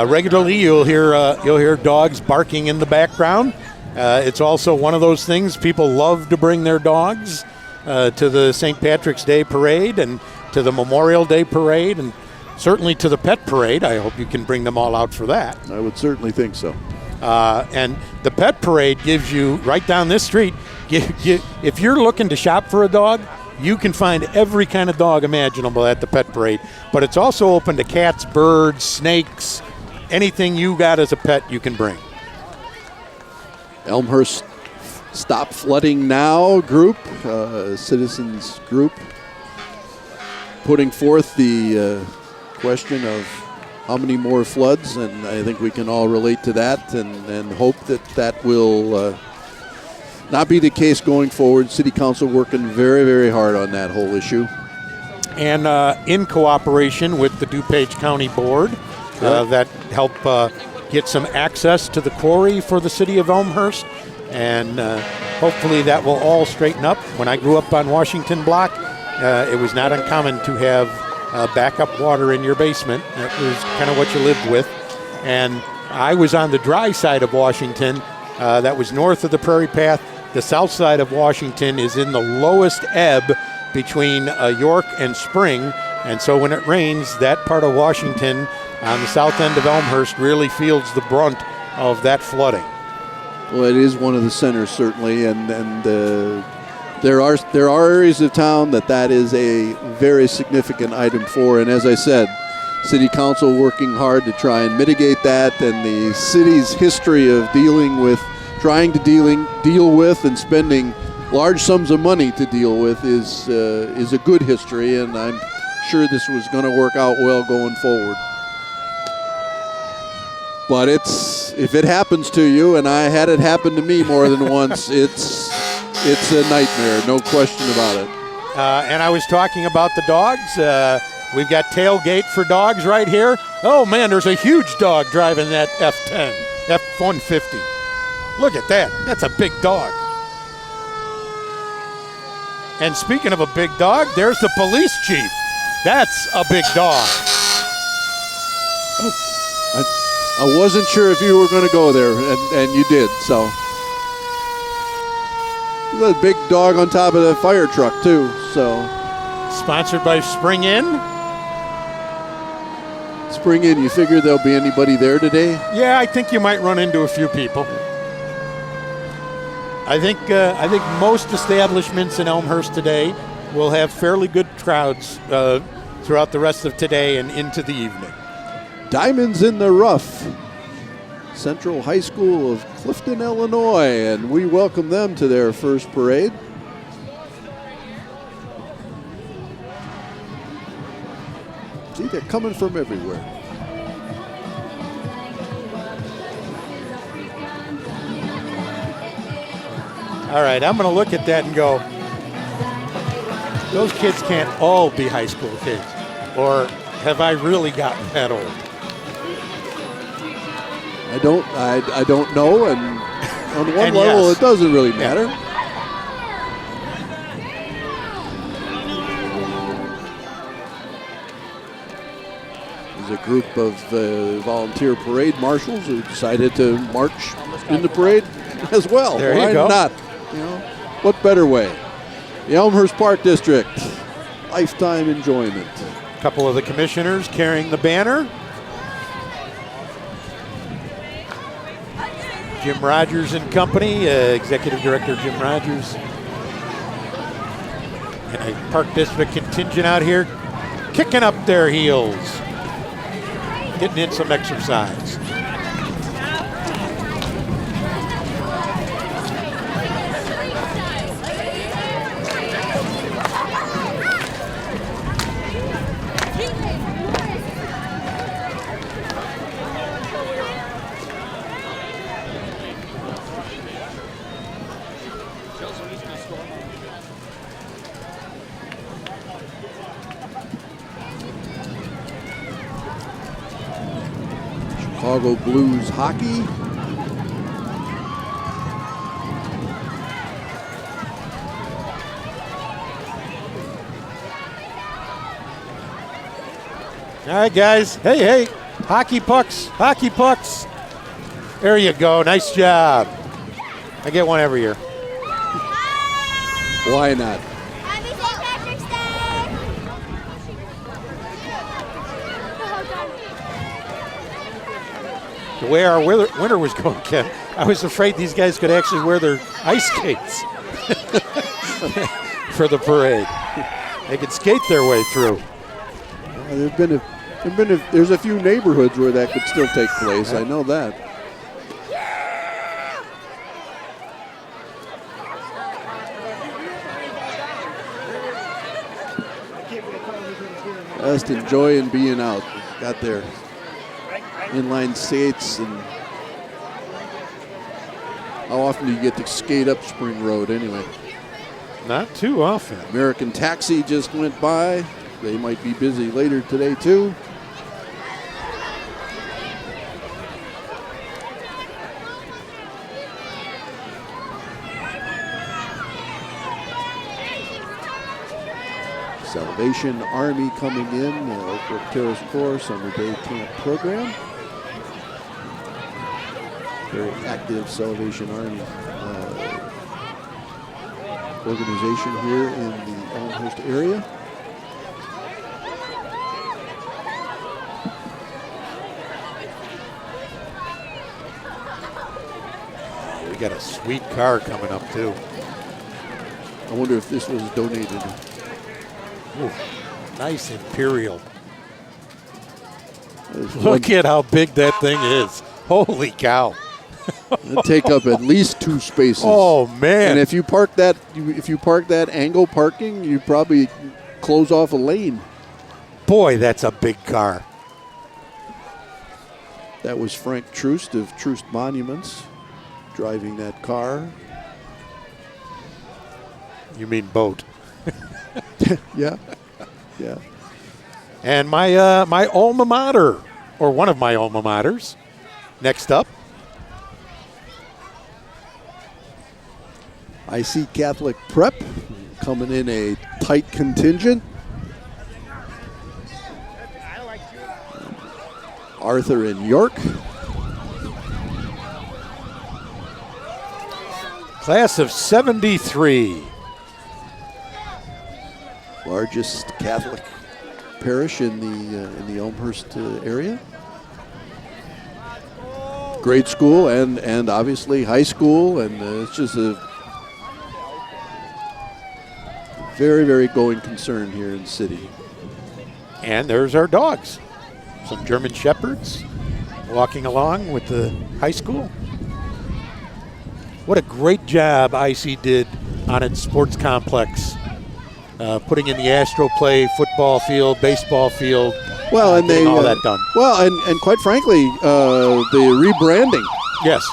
Regularly, you'll hear dogs barking in the background. It's also one of those things people love to bring their dogs to the St. Patrick's Day parade and to the Memorial Day parade and certainly to the pet parade. I hope you can bring them all out for that. I would certainly think so. And the pet parade gives you, right down this street, if you're looking to shop for a dog, you can find every kind of dog imaginable at the pet parade. But it's also open to cats, birds, snakes, anything you got as a pet you can bring. Elmhurst Stop Flooding Now group, citizens group, putting forth the question of how many more floods, and I think we can all relate to that and hope that will not be the case going forward. City Council working very, very hard on that whole issue. And in cooperation with the Dupage County Board, that help get some access to the quarry for the city of Elmhurst. And hopefully that will all straighten up. When I grew up on Washington Block, it was not uncommon to have backup water in your basement. That was kind of what you lived with. And I was on the dry side of Washington. That was north of the Prairie Path. The south side of Washington is in the lowest ebb between York and Spring. And so when it rains, that part of Washington on the south end of Elmhurst really feels the brunt of that flooding. Well, it is one of the centers, certainly, and there are areas of town that is a very significant item for, and as I said, City Council working hard to try and mitigate that, and the city's history of trying to deal with and spending large sums of money to deal with is a good history, and I'm sure this was going to work out well going forward. But if it happens to you, and I had it happen to me more than once, it's a nightmare, no question about it. And I was talking about the dogs. We've got tailgate for dogs right here. Oh man, there's a huge dog driving that F10, F-150. Look at that. That's a big dog. And speaking of a big dog, there's the police chief. That's a big dog. I wasn't sure if you were going to go there, and you did, so. There's a big dog on top of the fire truck, too, so. Sponsored by Spring Inn. Spring Inn, you figure there'll be anybody there today? Yeah, I think you might run into a few people. I think most establishments in Elmhurst today will have fairly good crowds throughout the rest of today and into the evening. Diamonds in the Rough, Central High School of Clifton, Illinois, and we welcome them to their first parade. See, they're coming from everywhere. All right, I'm going to look at that and go, those kids can't all be high school kids, or have I really gotten that old? I don't know, and on one level, yes, it doesn't really matter. There's a group of volunteer parade marshals who decided to march in the parade as well. There you Why go. not? What better way? The Elmhurst Park District, lifetime enjoyment. A couple of the commissioners carrying the banner. Jim Rogers and company, Executive Director Jim Rogers. And a Park District contingent out here kicking up their heels, getting in some exercise. Chicago Blues hockey. All right, guys. Hey, hockey pucks, hockey pucks. There you go. Nice job. I get one every year. Why not? Happy St. Patrick's Day! The way our winter was going, Ken, I was afraid these guys could actually wear their ice skates for the parade. They could skate their way through. There's a few neighborhoods where that could still take place. I know that. Just enjoying being out. Got their inline skates, and how often do you get to skate up Spring Road anyway? Not too often. American Taxi just went by. They might be busy later today too. Salvation Army coming in, Oak Brook Terrace Corps Summer Day Camp Program. Very active Salvation Army organization here in the Elmhurst area. We got a sweet car coming up too. I wonder if this was donated. Ooh, nice Imperial. Look at how big that thing is. Holy cow. It'd take up at least 2 spaces. Oh, man. And if you park that angle parking, you probably close off a lane. Boy, that's a big car. That was Frank Troost of Troost Monuments driving that car. You mean boat. Yeah. Yeah. And my alma mater, or one of my alma maters. Next up. I see Catholic Prep coming in a tight contingent. Arthur in York. Class of 73. Largest Catholic parish in the Elmhurst area. Grade school and obviously high school, and it's just a very, very going concern here in the city. And there's our dogs. Some German Shepherds walking along with the high school. What a great job IC did on its sports complex. Putting in the Astro Play football field, baseball field. Well, and they all that done. Well, and quite frankly, the rebranding. Yes.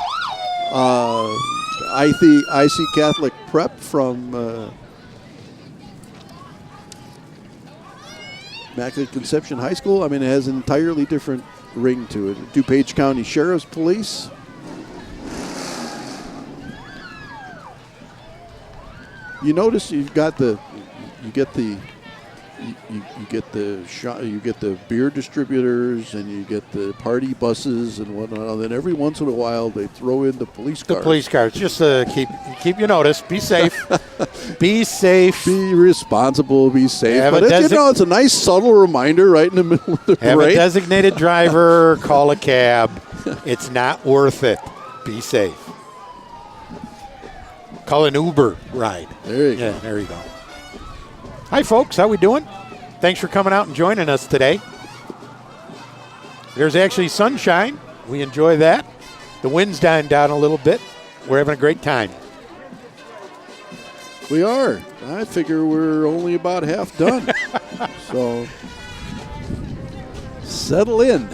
IC Catholic Prep from Immaculate Conception High School. I mean, it has an entirely different ring to it. Dupage County Sheriff's Police. You notice you get the beer distributors, and you get the party buses and whatnot. And then every once in a while they throw in the police cars. The police cars, just keep you notice. Be safe. Be safe. Be responsible. Be safe. Have but it's a nice subtle reminder right in the middle of the Have parade. a designated driver. Call a cab. It's not worth it. Be safe. Call an Uber ride. There you go. Yeah, there you go. Hi, folks. How we doing? Thanks for coming out and joining us today. There's actually sunshine. We enjoy that. The wind's dying down a little bit. We're having a great time. We are. I figure we're only about half done. So settle in.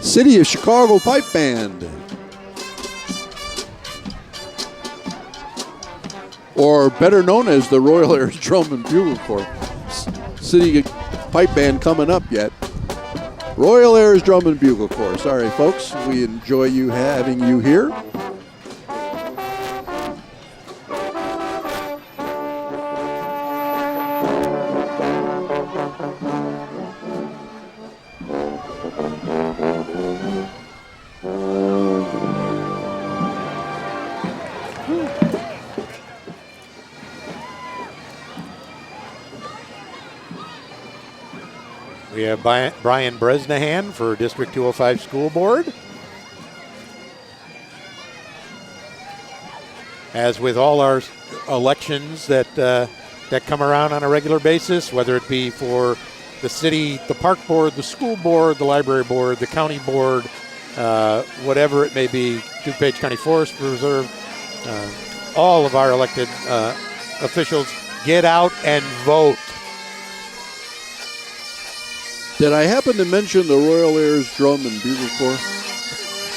City of Chicago Pipe Band. Or better known as the Royal Airs Drum and Bugle Corps. City Pipe Band coming up yet. Royal Airs Drum and Bugle Corps. Sorry, folks. We enjoy having you here. We have Brian Bresnahan for District 205 School Board. As with all our elections that come around on a regular basis, whether it be for the city, the park board, the school board, the library board, the county board, whatever it may be, DuPage County Forest Reserve, all of our elected officials get out and vote. Did I happen to mention the Royal Airs Drum and Bugle Corps?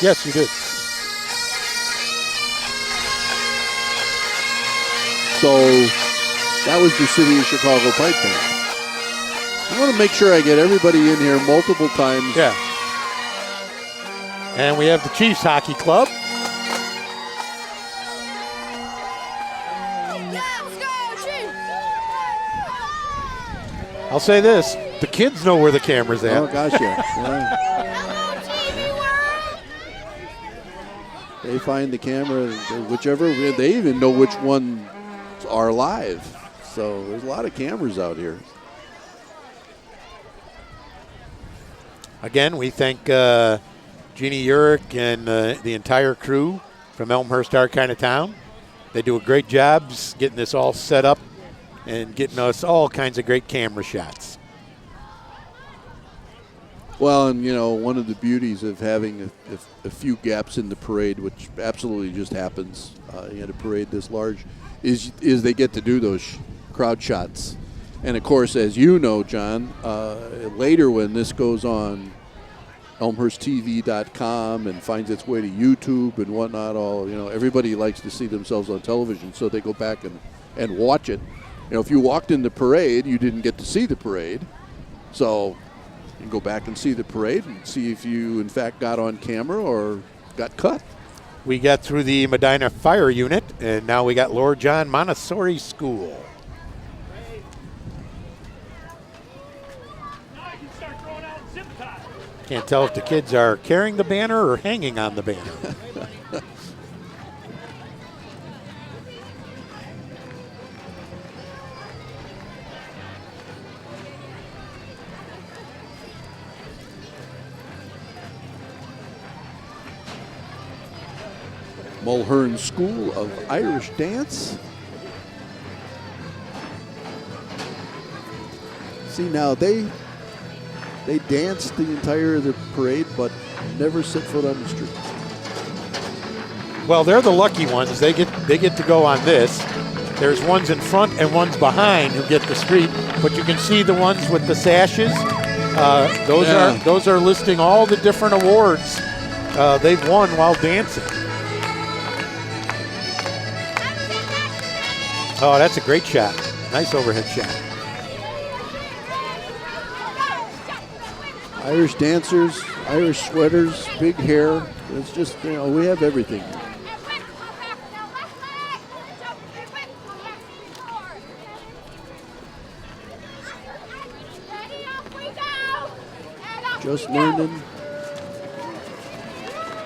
Yes, you did. So that was the City of Chicago Pipe Band. I want to make sure I get everybody in here multiple times. Yeah. And we have the Chiefs Hockey Club. I'll say this. The kids know where the camera's at. Oh, gosh, yeah. They find the camera, whichever, they even know which ones are live. So there's a lot of cameras out here. Again, we thank Jeannie Urich and the entire crew from Elmhurst, our kind of town. They do a great job getting this all set up and getting us all kinds of great camera shots. Well, and one of the beauties of having a few gaps in the parade, which absolutely just happens in a parade this large, is they get to do those crowd shots. And of course, as you know, John, later when this goes on ElmhurstTV.com and finds its way to YouTube and whatnot, everybody likes to see themselves on television, so they go back and watch it. If you walked in the parade, you didn't get to see the parade, so you can go back and see the parade and see if you, in fact, got on camera or got cut. We got through the Medina Fire Unit, and now we got Lord John Montessori School. Can't tell if the kids are carrying the banner or hanging on the banner. Mulhern School of Irish Dance. See, now they dance the entire of the parade, but never set foot on the street. Well, they're the lucky ones. They get to go on this. There's ones in front and ones behind who get the street, but you can see the ones with the sashes. Those are listing all the different awards they've won while dancing. Oh, that's a great shot. Nice overhead shot. Irish dancers, Irish sweaters, big hair. It's just, we have everything. Just learning.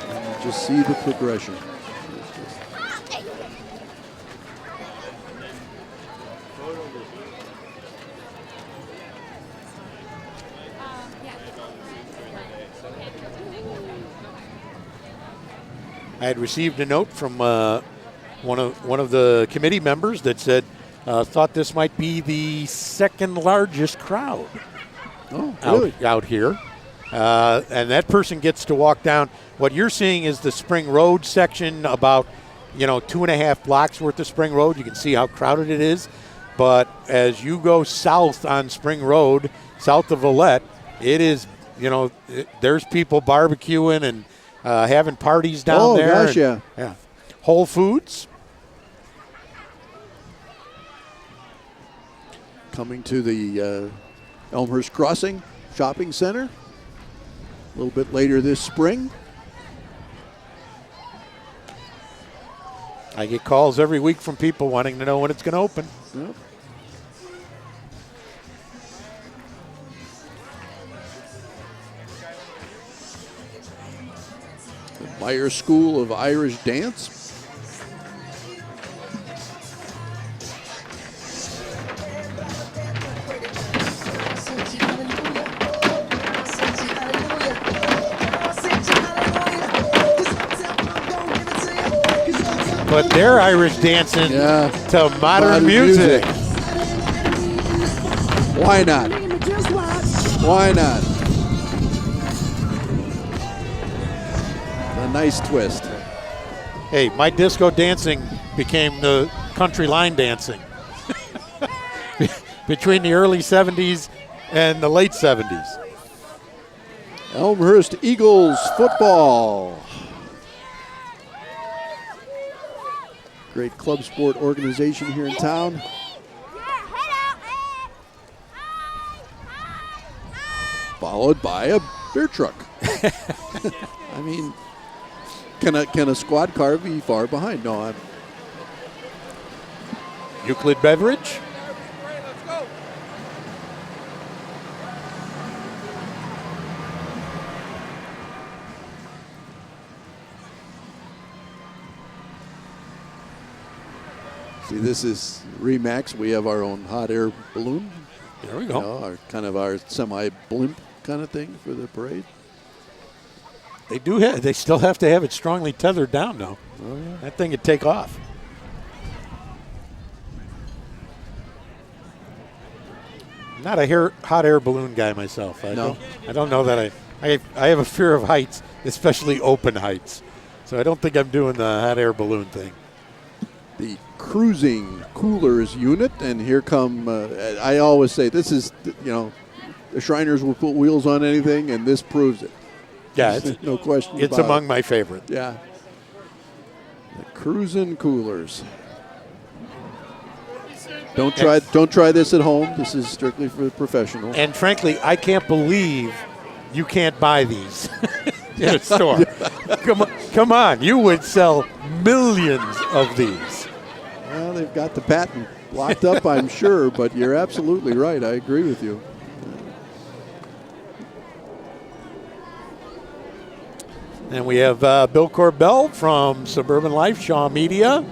And just see the progression. I had received a note from one of the committee members that said thought this might be the second largest crowd out here. And that person gets to walk down. What you're seeing is the Spring Road section, about 2.5 blocks worth of Spring Road. You can see how crowded it is. But as you go south on Spring Road, south of Villette, it is, there's people barbecuing and having parties down there. Oh, gosh, yeah. Whole Foods. Coming to the Elmhurst Crossing Shopping Center a little bit later this spring. I get calls every week from people wanting to know when it's going to open. Yep. Meyer School of Irish Dance. But they're Irish dancing to modern music. Why not? Why not? A nice twist. Hey, my disco dancing became the country line dancing between the early 70s and the late 70s. Elmhurst Eagles football. Great club sport organization here in town. Followed by a beer truck. I mean, can a squad car be far behind? No, I'm. Euclid Beverage. See, this is Remax. We have our own hot air balloon. There we go. Our semi blimp. kind of thing for the parade? They do. They still have to have it strongly tethered down, though. Oh, yeah. That thing would take off. I'm not a hot air balloon guy myself. I don't know that I have a fear of heights, especially open heights. So I don't think I'm doing the hot air balloon thing. The cruising coolers unit, and here come, I always say, this is, the Shriners will put wheels on anything, and this proves it. Yeah, no question. It's among my favorites. Yeah. The cruising coolers. Don't try this at home. This is strictly for the professional. And frankly, I can't believe you can't buy these in a store. Come on, you would sell millions of these. Well, they've got the patent locked up, I'm sure, but you're absolutely right. I agree with you. And we have Bill Corbell from Suburban Life, Shaw Media.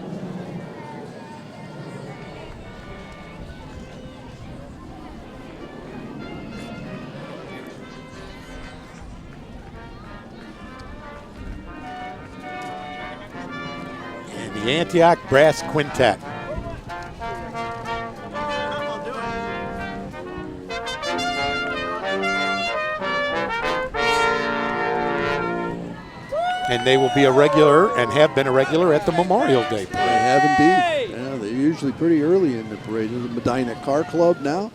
And the Antioch Brass Quintet. And they will be a regular and have been a regular at the Memorial Day parade. They have indeed. Yeah, they're usually pretty early in the parade. The Medina Car Club now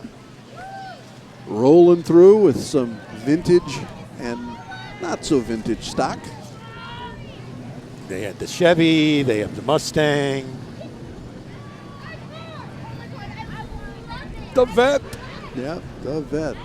rolling through with some vintage and not so vintage stock. They had the Chevy, they have the Mustang. The Vet. Yeah, the Vet.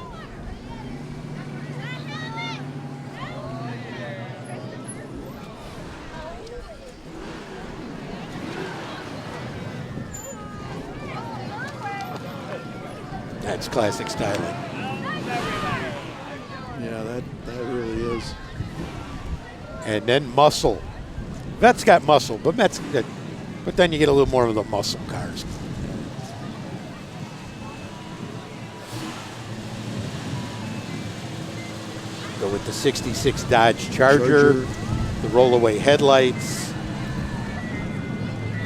That's classic styling. Yeah, that really is. And then muscle. Vet's got muscle, but then you get a little more of the muscle cars. Go with the 66 Dodge Charger. The rollaway headlights,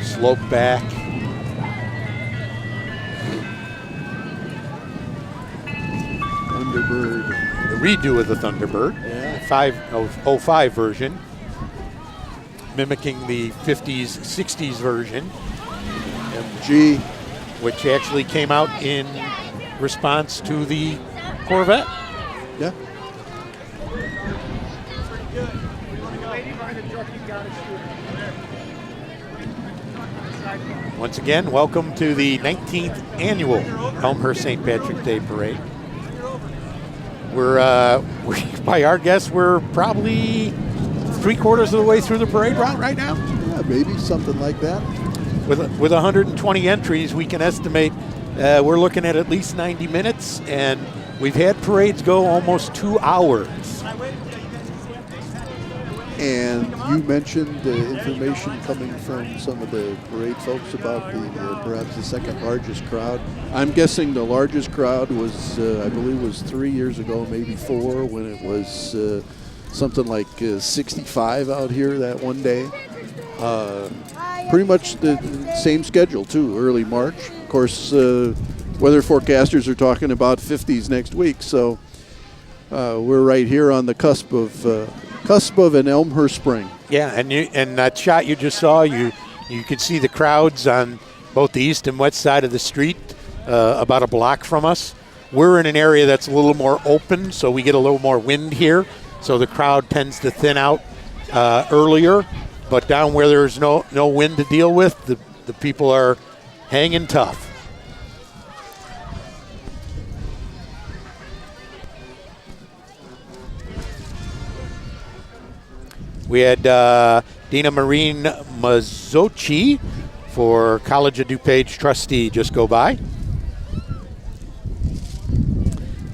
slope back. Thunderbird. The redo of the Thunderbird, the 05 version, mimicking the 50s, 60s version. MG. Which actually came out in response to the Corvette. Yeah. Once again, welcome to the 19th annual Elmhurst St. Patrick's Day Parade. By our guess, we're probably 3/4 of the way through the parade route right now. Yeah, maybe something like that. With 120 entries, we can estimate we're looking at least 90 minutes, and we've had parades go almost 2 hours. And you mentioned the information coming from some of the parade folks about perhaps the second largest crowd. I'm guessing the largest crowd was, I believe, was 3 years ago, maybe 4, when it was something like 65 out here that one day. Pretty much the same schedule too, early March. Of course, weather forecasters are talking about 50s next week, so we're right here on the cusp of an Elmhurst spring. Yeah, and that shot you just saw, you could see the crowds on both the east and west side of the street, about a block from us. We're in an area that's a little more open, so we get a little more wind here, so the crowd tends to thin out earlier. But down where there's no wind to deal with, the people are hanging tough. We had Dina Marine Mazzochi for College of Dupage trustee just go by.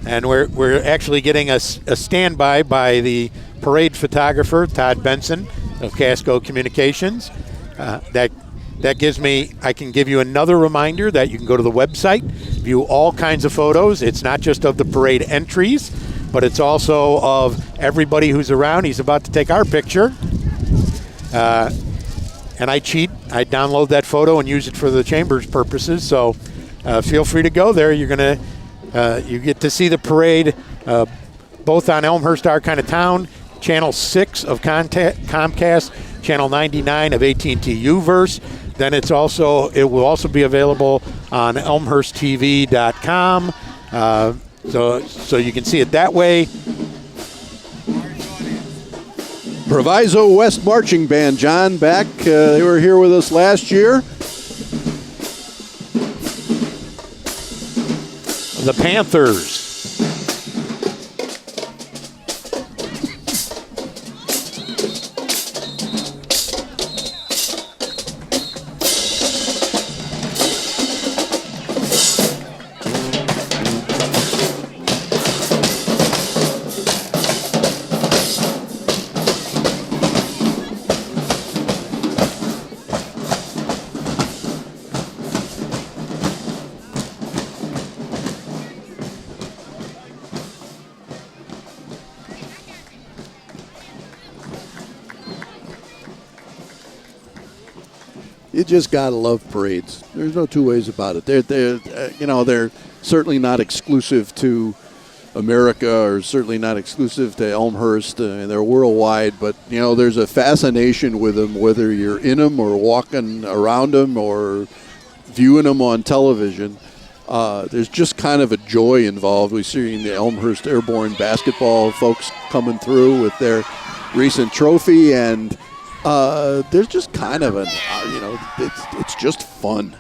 And we're actually getting a standby by the parade photographer, Todd Benson of Casco Communications. That gives me, I can give you another reminder that you can go to the website, view all kinds of photos. It's not just of the parade entries, but it's also of everybody who's around. He's about to take our picture. And I cheat. I download that photo and use it for the Chamber's purposes. So feel free to go there. You're going to you get to see the parade both on Elmhurst, our kind of town, Channel 6 of Comcast, Channel 99 of AT&T Uverse. Then it will also be available on elmhursttv.com. So you can see it that way. Proviso West Marching Band, John, back. They were here with us last year. The Panthers. You just gotta love parades. There's no two ways about it. They're certainly not exclusive to America, or certainly not exclusive to Elmhurst. They're worldwide, but there's a fascination with them, whether you're in them or walking around them or viewing them on television. There's just kind of a joy involved. We've seen the Elmhurst Airborne basketball folks coming through with their recent trophy, and there's just kind of it's just fun.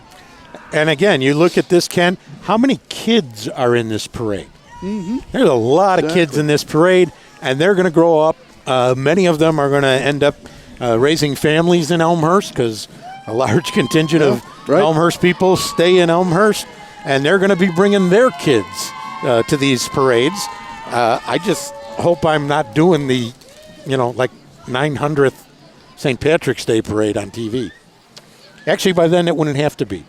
And again, you look at this, Ken, how many kids are in this parade? Mm-hmm. There's a lot of kids in this parade, and they're going to grow up. Many of them are going to end up raising families in Elmhurst, because a large contingent of Elmhurst people stay in Elmhurst, and they're going to be bringing their kids to these parades. I just hope I'm not doing the, 900th St. Patrick's Day parade on TV. Actually, by then it wouldn't have to be.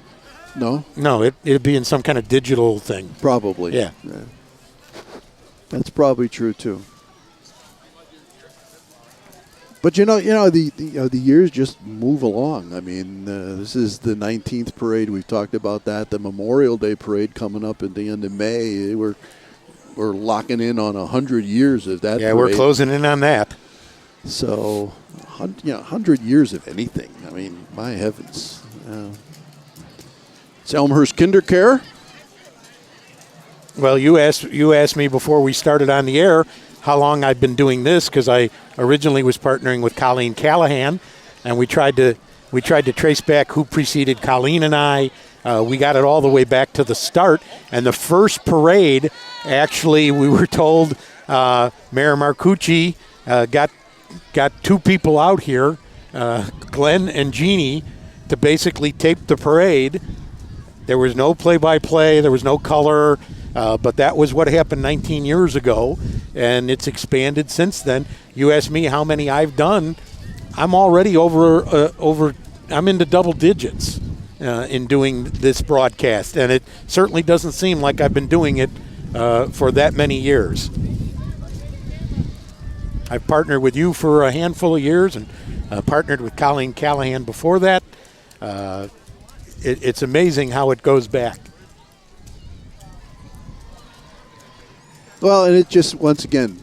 No? No, it'd be in some kind of digital thing. Probably. Yeah. That's probably true too. But the years just move along. I mean, this is the 19th parade. We've talked about that. The Memorial Day parade coming up at the end of May. We're locking in on 100 years of that. Yeah, parade. we're closing in on that. So, 100 years of anything. I mean, my heavens. It's Elmhurst KinderCare. Well, you asked me before we started on the air how long I've been doing this, because I originally was partnering with Colleen Callahan, and we tried to trace back who preceded Colleen and I. We got it all the way back to the start, and the first parade, actually, we were told Mayor Marcucci got two people out here, Glenn and Jeannie, to basically tape the parade. There was no play-by-play, there was no color, but that was what happened 19 years ago, and it's expanded since then. You asked me how many I've done. I'm already I'm into double digits in doing this broadcast, and it certainly doesn't seem like I've been doing it for that many years. I've partnered with you for a handful of years, and partnered with Colleen Callahan before that. It's amazing how it goes back. Well, and it just, once again,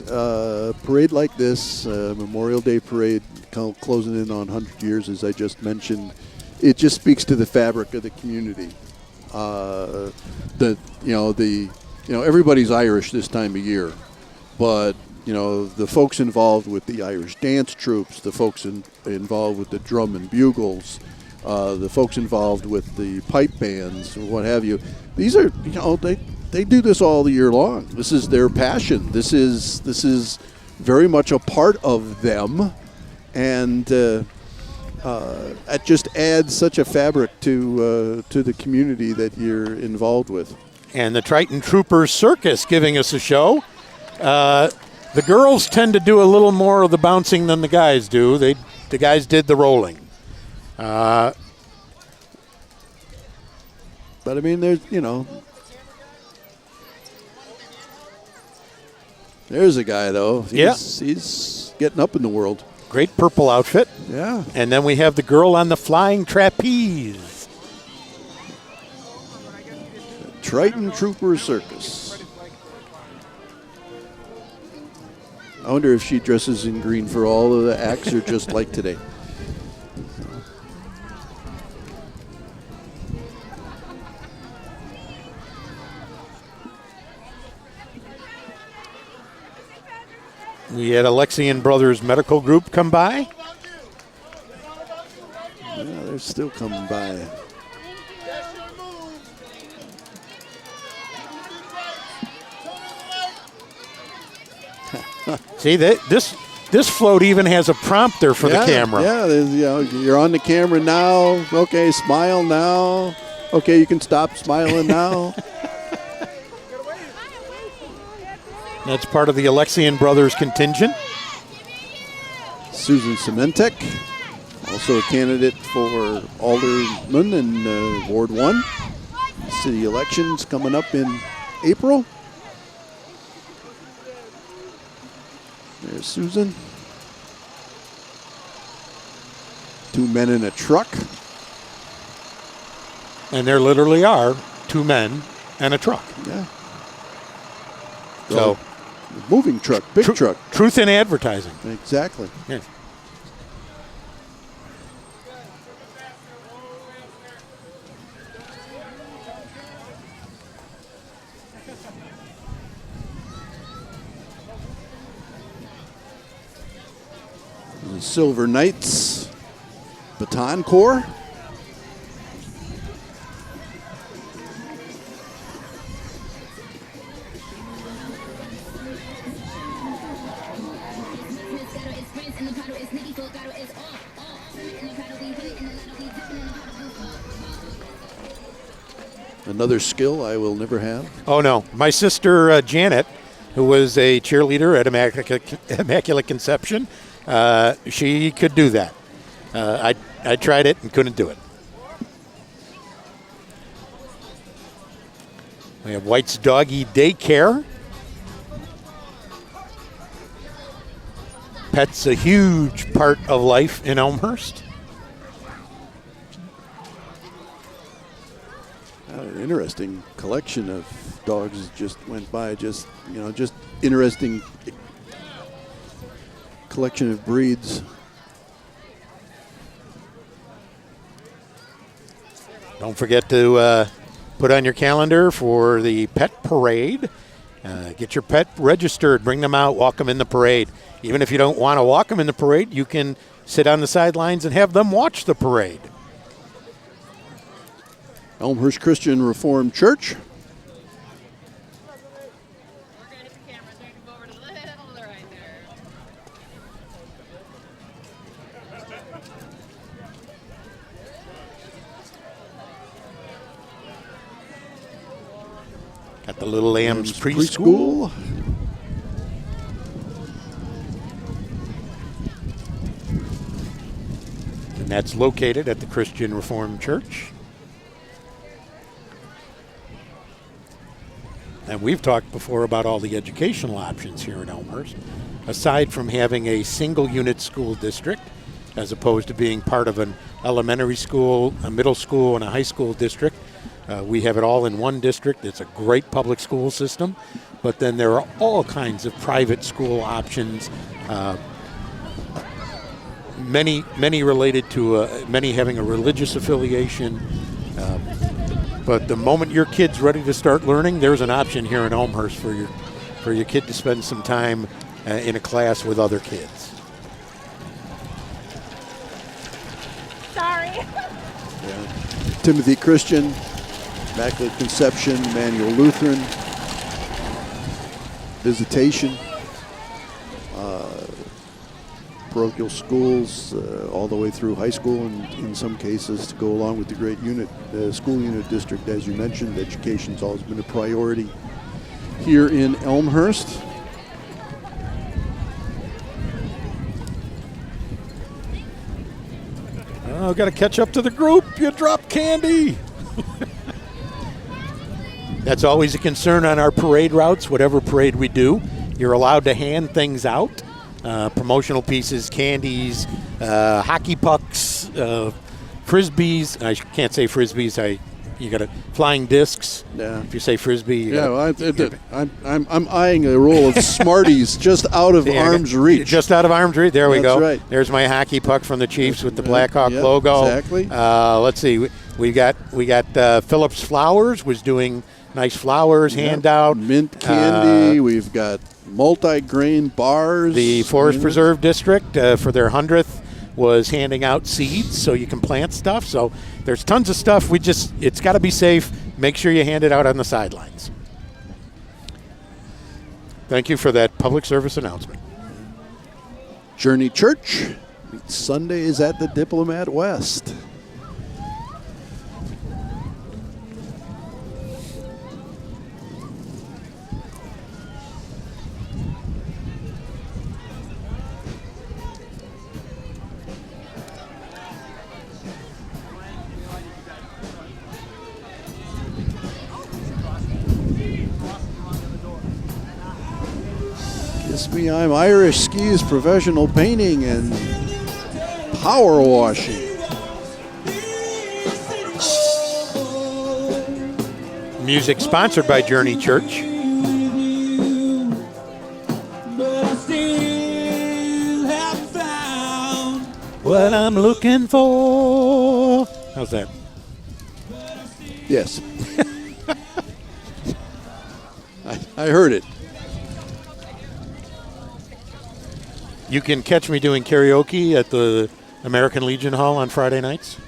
parade like this, Memorial Day parade, closing in on 100 years, as I just mentioned, it just speaks to the fabric of the community. Everybody's Irish this time of year, but the folks involved with the Irish dance troops, the folks involved with the drum and bugles, the folks involved with the pipe bands, or what have you. These are, they do this all the year long. This is their passion. This is very much a part of them, and it just adds such a fabric to the community that you're involved with. And the Triton Troopers Circus giving us a show. The girls tend to do a little more of the bouncing than the guys do. The guys did the rolling. But I mean, there's, There's a guy, though. Yeah. He's getting up in the world. Great purple outfit. Yeah. And then we have the girl on the flying trapeze. Triton Trooper Circus. I wonder if she dresses in green for all of the acts or just like today. We had Alexian Brothers Medical Group come by. Yeah, they're still coming by. See, this float even has a prompter for the camera. Yeah, you're on the camera now. Okay, smile now. Okay, you can stop smiling now. That's part of the Alexian Brothers contingent. Susan Sementek, also a candidate for alderman in Ward 1. City elections coming up in April. There's Susan. 2 men in a truck. And there literally are 2 men and a truck. Yeah. So, moving truck, big truck. Truth in advertising. Exactly. Yeah. The Silver Knights Baton Corps. Another skill I will never have. Oh, no. My sister, Janet, who was a cheerleader at Immaculate Conception, she could do that. I tried it and couldn't do it. We have White's Doggy Daycare. Pets a huge part of life in Elmhurst. An interesting collection of dogs just went by. Just interesting collection of breeds. Don't forget to put on your calendar for the pet parade. Get your pet registered. Bring them out. Walk them in the parade. Even if you don't want to walk them in the parade, you can sit on the sidelines and have them watch the parade. Elmhurst Christian Reformed Church. Got the Little Lambs preschool. And that's located at the Christian Reformed Church. And we've talked before about all the educational options here in Elmhurst. Aside from having a single unit school district, as opposed to being part of an elementary school, a middle school, and a high school district, we have it all in one district. It's a great public school system. But then there are all kinds of private school options, many related to many having a religious affiliation. But the moment your kid's ready to start learning, there's an option here in Elmhurst for your kid to spend some time in a class with other kids. Sorry. Yeah. Timothy Christian, Immaculate Conception, Emmanuel Lutheran, Visitation, parochial schools all the way through high school, and in some cases to go along with the great school unit district. As you mentioned, education's always been a priority here in Elmhurst. Oh, got to catch up to the group. You dropped candy. That's always a concern on our parade routes, whatever parade we do, You're allowed to hand things out, promotional pieces, candies, hockey pucks, frisbees. I can't say frisbees. You got flying discs. Yeah. If you say frisbee. I'm eyeing a roll of Smarties just out of arm's reach. Just out of arm's reach. There we go. Right. There's my hockey puck from the Chiefs with the Blackhawk logo. Exactly. Let's see. We got Phillips Flowers was doing nice flowers handout. Mint candy. We've got multi-grain bars. The Forest Preserve District for their 100th was handing out seeds so you can plant stuff. So there's tons of stuff. It's got to be safe. Make sure you hand it out on the sidelines. Thank you for that public service announcement. Journey Church. Sunday is at the Diplomat West. I'm Irish Skis Professional Painting and Power Washing. Music sponsored by Journey Church. What I'm looking for. How's that? Yes. I heard it. You can catch me doing karaoke at the American Legion Hall on Friday nights.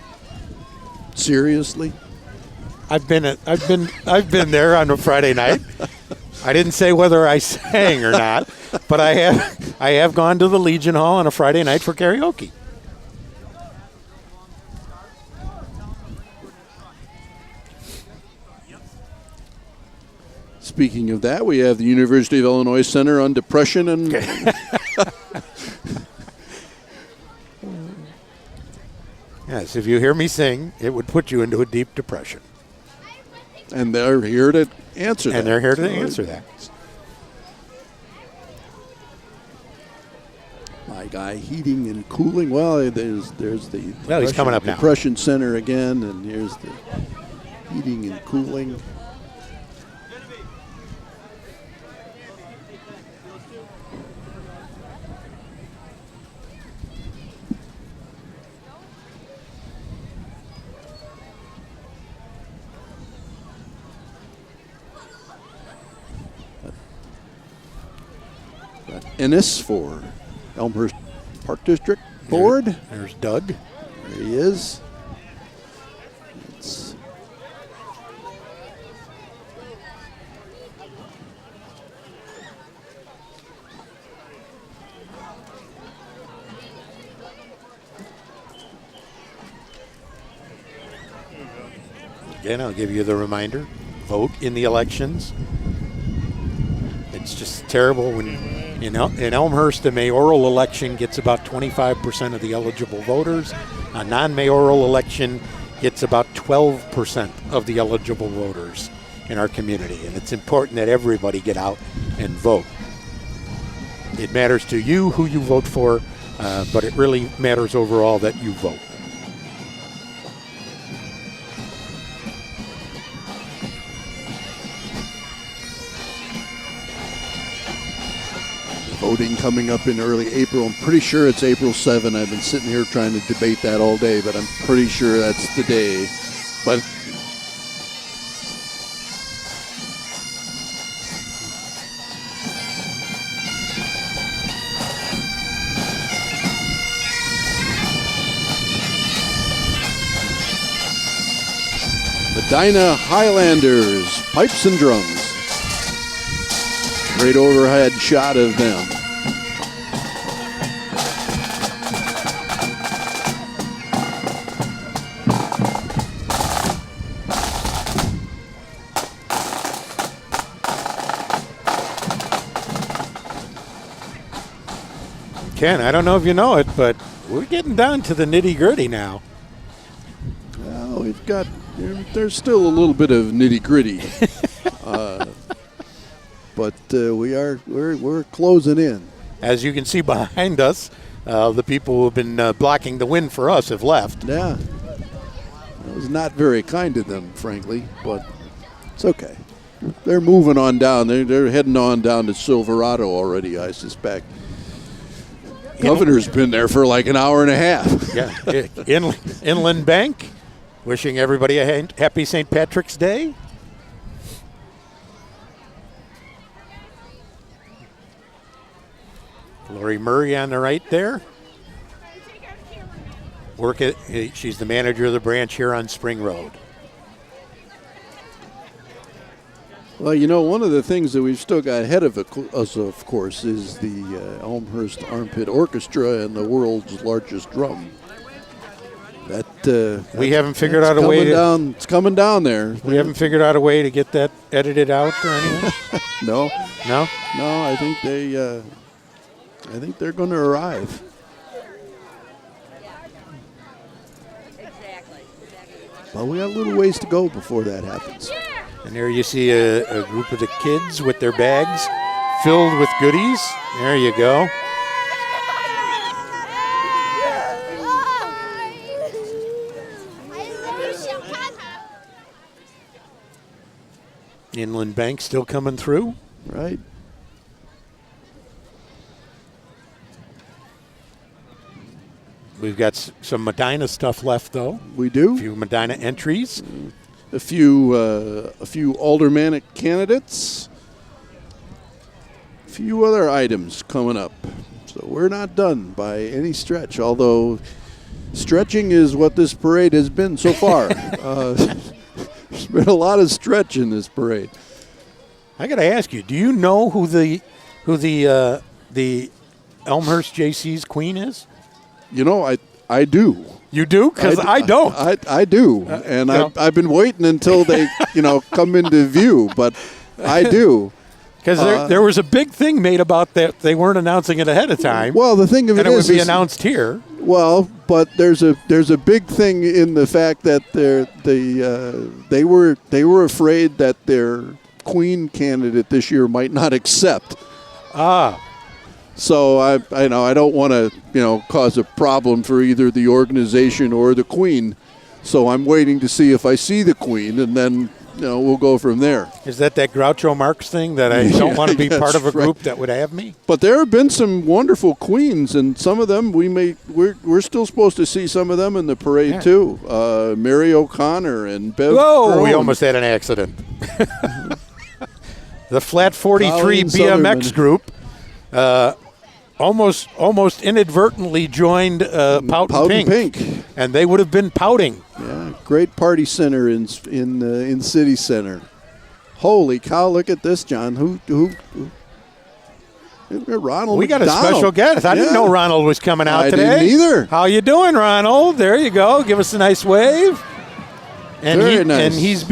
Seriously? I've been there on a Friday night. I didn't say whether I sang or not, but I have gone to the Legion Hall on a Friday night for karaoke. Speaking of that, we have the University of Illinois Center on Depression and Yes, if you hear me sing, it would put you into a deep depression. And they're here to answer that. And they're here to answer that. My guy, heating and cooling. Well, there's the he's coming up now. Depression Center again, and here's the heating and cooling. Ennis for Elmhurst Park District Board. There's Doug. There he is. Again, I'll give you the reminder. Vote in the elections. It's just terrible when in Elmhurst, a mayoral election gets about 25% of the eligible voters. A non-mayoral election gets about 12% of the eligible voters in our community. And it's important that everybody get out and vote. It matters to you who you vote for, but it really matters overall that you vote. Voting coming up in early April. I'm pretty sure it's April 7. I've been sitting here trying to debate that all day, but I'm pretty sure that's the day. But Medina Highlanders, pipes and drums. Great overhead shot of them. Ken, I don't know if you know it, but we're getting down to the nitty-gritty now. Well, we've got, there's still a little bit of nitty-gritty. but we're closing in. As you can see behind us, the people who have been blocking the wind for us have left. Yeah. It was not very kind of them, frankly, but it's okay. They're moving on down. They're heading on down to Silverado already, I suspect. Governor's been there for like an hour and a half. Yeah. Inland Bank, wishing everybody a happy St. Patrick's Day. Lori Murray on the right there. She's the manager of the branch here on Spring Road. Well, you know, one of the things that we've still got ahead of us, of course, is the Elmhurst Armpit Orchestra and the world's largest drum. We haven't figured out a way to... It's coming down there. We haven't figured out a way to get that edited out or anything? No. No? No, I think they're going to arrive. Well, we got a little ways to go before that happens. And there you see a group of the kids with their bags filled with goodies. There you go. Inland Bank still coming through. Right. We've got some Medina stuff left, though. We do. A few Medina entries. A few aldermanic candidates. A few other items coming up. So we're not done by any stretch, although stretching is what this parade has been so far. There's been a lot of stretch in this parade. I got to ask you, do you know who the Elmhurst JC's queen is? You know, I do. You do? Because I don't. I do. And I've been waiting until they, come into view, but I do. Because there was a big thing made about that. They weren't announcing it ahead of time. Well, the thing of it is, and it would be announced here. Well, but there's a big thing in the fact that they were afraid that their queen candidate this year might not accept. So I don't want to cause a problem for either the organization or the queen. So I'm waiting to see if I see the queen, and then we'll go from there. Is that Groucho Marx thing that I don't want to be part of a group that would have me? But there have been some wonderful queens, and some of them we're still supposed to see some of them in the parade too. Mary O'Connor and Bev. Whoa! Crone. We almost had an accident. The Flat 43 Colleen BMX Sutherland. group. Almost inadvertently joined Poutin' Pink, and they would have been pouting. Yeah, great party center in City Center. Holy cow! Look at this, John. Who Ronald. We got McDonald. a special guest. I didn't know Ronald was coming out today. I didn't either. How you doing, Ronald? There you go. Give us a nice wave. And Very nice. And he's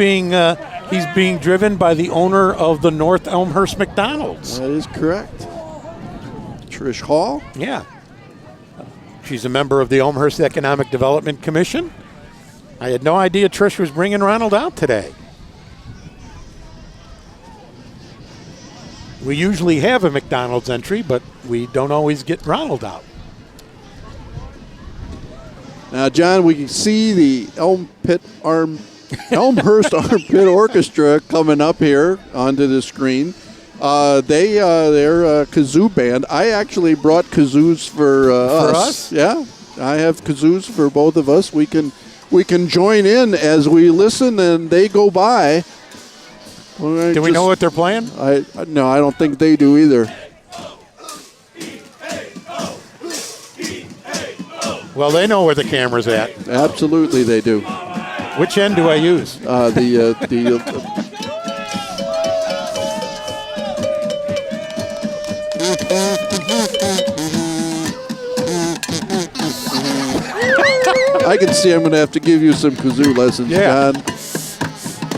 being driven by the owner of the North Elmhurst McDonald's. That is correct. Trish Hall? Yeah. She's a member of the Elmhurst Economic Development Commission. I had no idea Trish was bringing Ronald out today. We usually have a McDonald's entry, but we don't always get Ronald out. Now, John, we can see the Elmhurst Armpit Orchestra coming up here onto the screen. They're a kazoo band. I actually brought kazoos for us. Yeah, I have kazoos for both of us. We can join in as we listen and they go by. Do we know what they're playing? No, I don't think they do either. Well, they know where the camera's at. Absolutely, they do. Which end do I use? I can see I'm going to have to give you some kazoo lessons, John.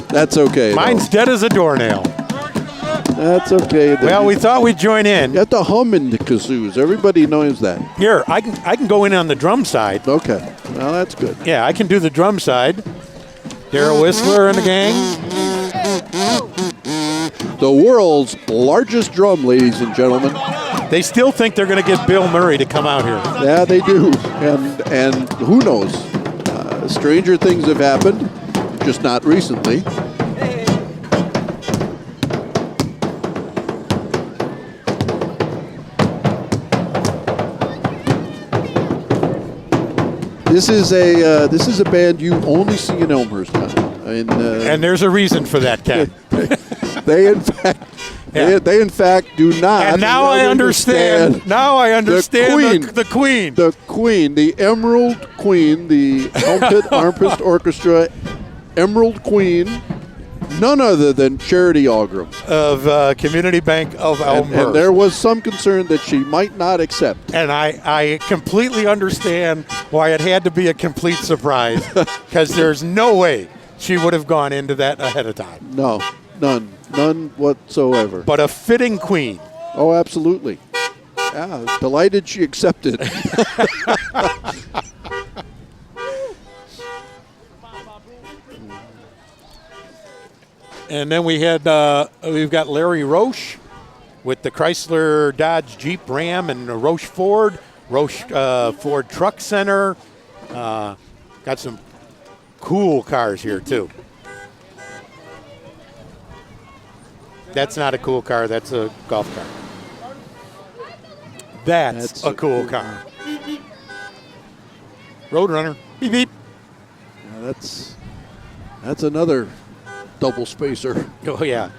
That's okay. Mine's dead as a doornail. That's okay. Well, we thought we'd join in. You have to hum into kazoos. Everybody knows that. Here, I can go in on the drum side. Okay. Well, that's good. Yeah, I can do the drum side. Daryl Whistler and the gang. the world's largest drum, ladies and gentlemen. They still think they're going to get Bill Murray to come out here. Yeah, they do. And who knows? Stranger things have happened, just not recently. This is a band you only see in Elmhurst now. And there's a reason for that, Ken. They in fact do not. And now I understand. Now I understand the Queen. The Queen, the Emerald Queen, the Armpit Orchestra, Emerald Queen, none other than Charity Algram of Community Bank of Elmhurst. And there was some concern that she might not accept. And I completely understand why it had to be a complete surprise, because there's no way she would have gone into that ahead of time. No, none whatsoever. But a fitting queen. Oh, absolutely. Yeah, delighted she accepted. And then we've got Larry Roche with the Chrysler Dodge Jeep Ram and the Roche Ford Ford Truck Center. Got some cool cars here too. That's not a cool car, that's a golf car. That's a cool car. Roadrunner. Beep beep. Yeah, that's another double spacer. Oh yeah.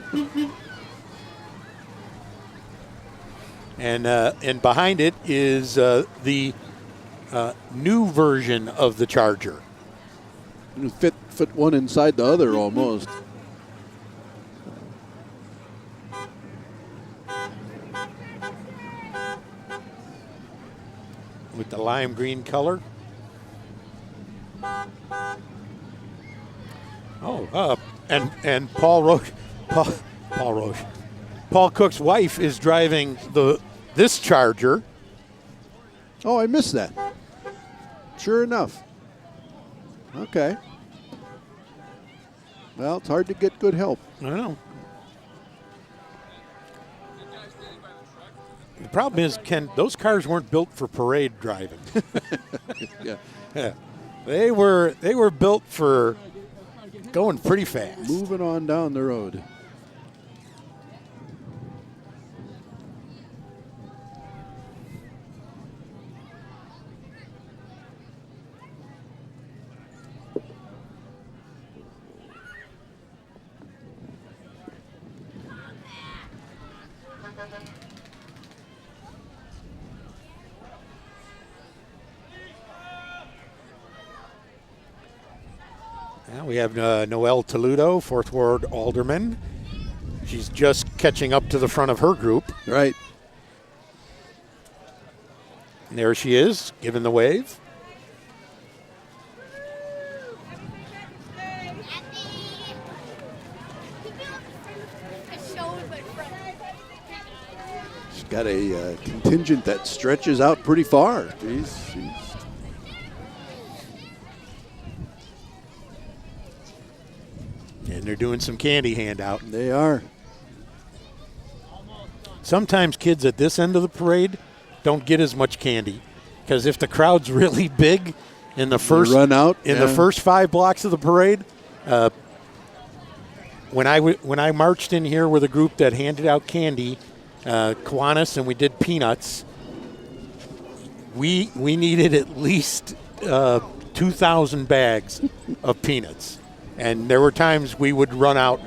And behind it is the new version of the Charger. Fit one inside the other almost. With the lime green color. Oh, and Paul Roche. Paul Cook's wife is driving this Charger. Oh, I missed that. Sure enough. Okay. Well, it's hard to get good help. I know. The problem is, Ken, those cars weren't built for parade driving. Yeah. They were built for going pretty fast. Moving on down the road. Now we have Noelle Toledo, 4th Ward Alderman. She's just catching up to the front of her group. Right. And there she is, giving the wave. She's got a contingent that stretches out pretty far. She's And they're doing some candy handout. They are. Sometimes kids at this end of the parade don't get as much candy, because if the crowd's really big in the first the first 5 blocks of the parade, when I marched in here with a group that handed out candy, Kiwanis, and we did peanuts, we needed at least 2,000 bags of peanuts. And there were times we would run out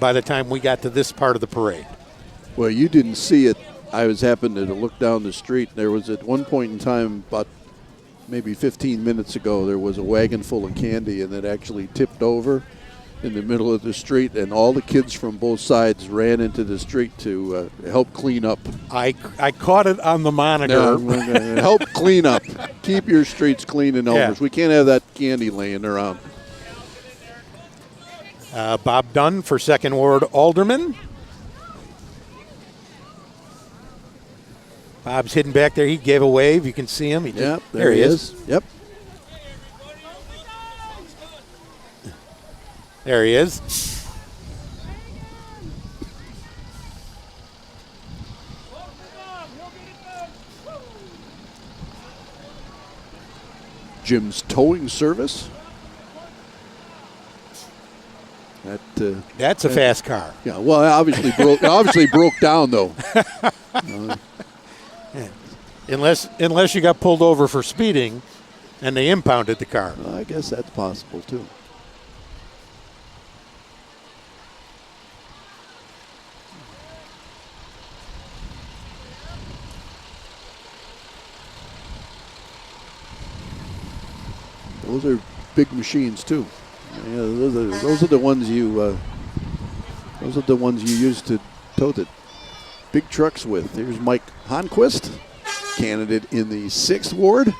by the time we got to this part of the parade. Well, you didn't see it. I was happening to look down the street. There was at one point in time, about maybe 15 minutes ago, there was a wagon full of candy, and it actually tipped over in the middle of the street, and all the kids from both sides ran into the street to help clean up. I caught it on the monitor. Help clean up. Keep your streets clean in Elmhurst. Yeah. We can't have that candy laying around. Bob Dunn for 2nd Ward Alderman. Bob's hidden back there. He gave a wave. You can see him. Yep, there he is. Yep. There he is. Jim's Towing Service. That's a fast car. Yeah, well, it obviously broke down though. Unless you got pulled over for speeding, and they impounded the car. I guess that's possible too. Those are big machines too. Yeah, those are the ones you use to tow the big trucks with. Here's Mike Honquist, candidate in the 6th Ward.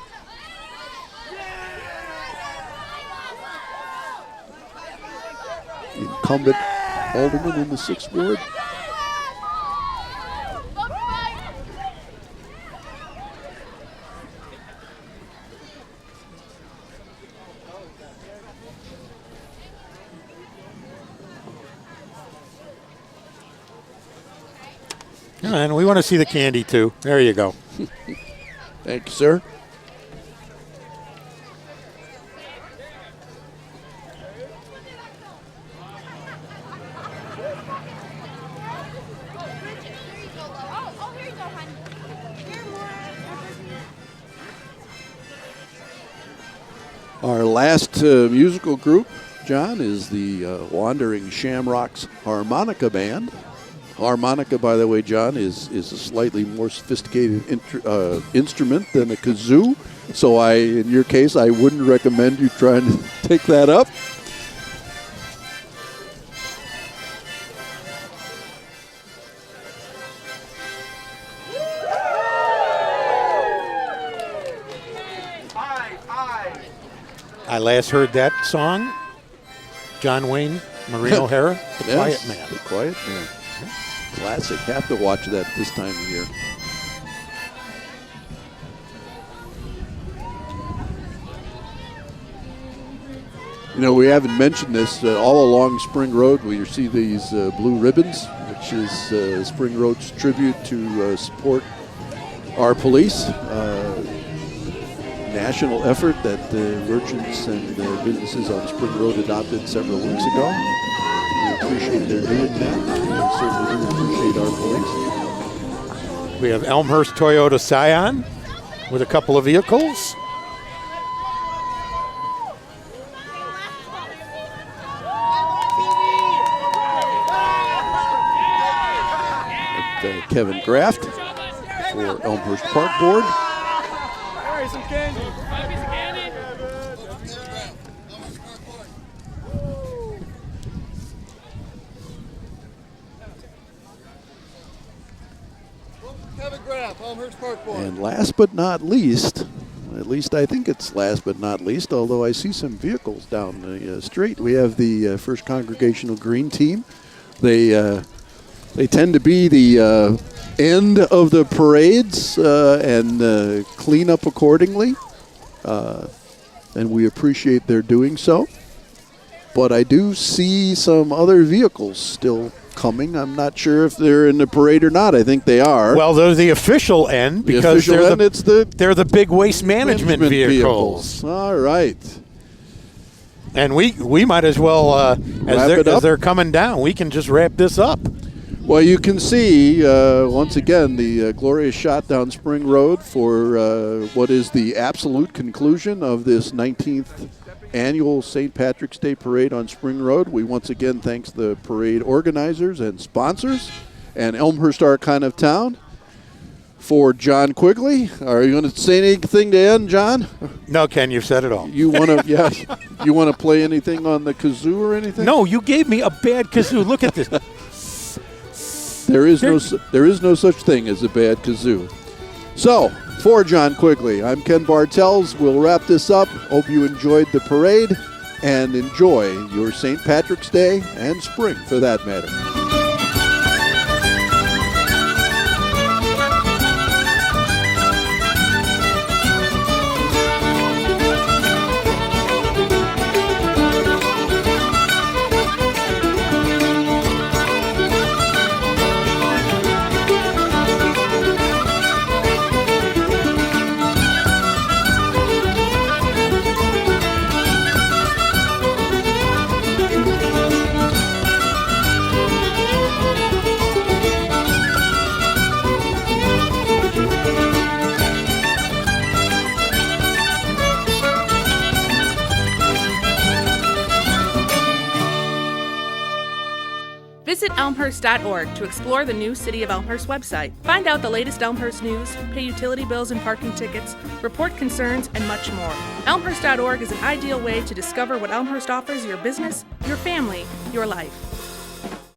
Incumbent alderman in the 6th Ward. And we want to see the candy, too. There you go. Thank you, sir. Our last musical group, John, is the Wandering Shamrocks Harmonica Band. Harmonica, by the way, John, is a slightly more sophisticated instrument than a kazoo. So in your case, I wouldn't recommend you trying to take that up. I last heard that song, John Wayne, Maureen O'Hara, The Quiet Man. The Quiet Man. Classic. Have to watch that this time of year. You know, we haven't mentioned this. All along Spring Road, we see these blue ribbons, which is Spring Road's tribute to support our police. National effort that merchants and businesses on Spring Road adopted several weeks ago. We appreciate their doing that. We certainly do appreciate our police. We have Elmhurst Toyota Scion with a couple of vehicles. Kevin Graft for Elmhurst Park Board. Some candy. Kevin Graff, Elmhurst Park Board. And last but not least, at least I think it's last but not least, although I see some vehicles down the street, we have the First Congregational Green Team. They tend to be the end of the parades and clean up accordingly. And we appreciate their doing so. But I do see some other vehicles still coming. I'm not sure if they're in the parade or not. I think they are. Well, they're the official end because they're the big waste management vehicles. All right. And we might as well, as they're coming down, we can just wrap this up. Well, you can see, once again, the glorious shot down Spring Road for what is the absolute conclusion of this 19th annual St. Patrick's Day Parade on Spring Road. We once again thank the parade organizers and sponsors and Elmhurst Archon of Town. For John Quigley, are you going to say anything to end, John? No, Ken, you've said it all. You want to, you want to play anything on the kazoo or anything? No, you gave me a bad kazoo. Look at this. There is no such thing as a bad kazoo. So, for John Quigley, I'm Ken Bartels. We'll wrap this up. Hope you enjoyed the parade and enjoy your St. Patrick's Day and spring, for that matter. elmhurst.org to explore the new City of Elmhurst website. Find out the latest Elmhurst news, pay utility bills and parking tickets, report concerns, and much more. Elmhurst.org is an ideal way to discover what Elmhurst offers your business, your family, your life.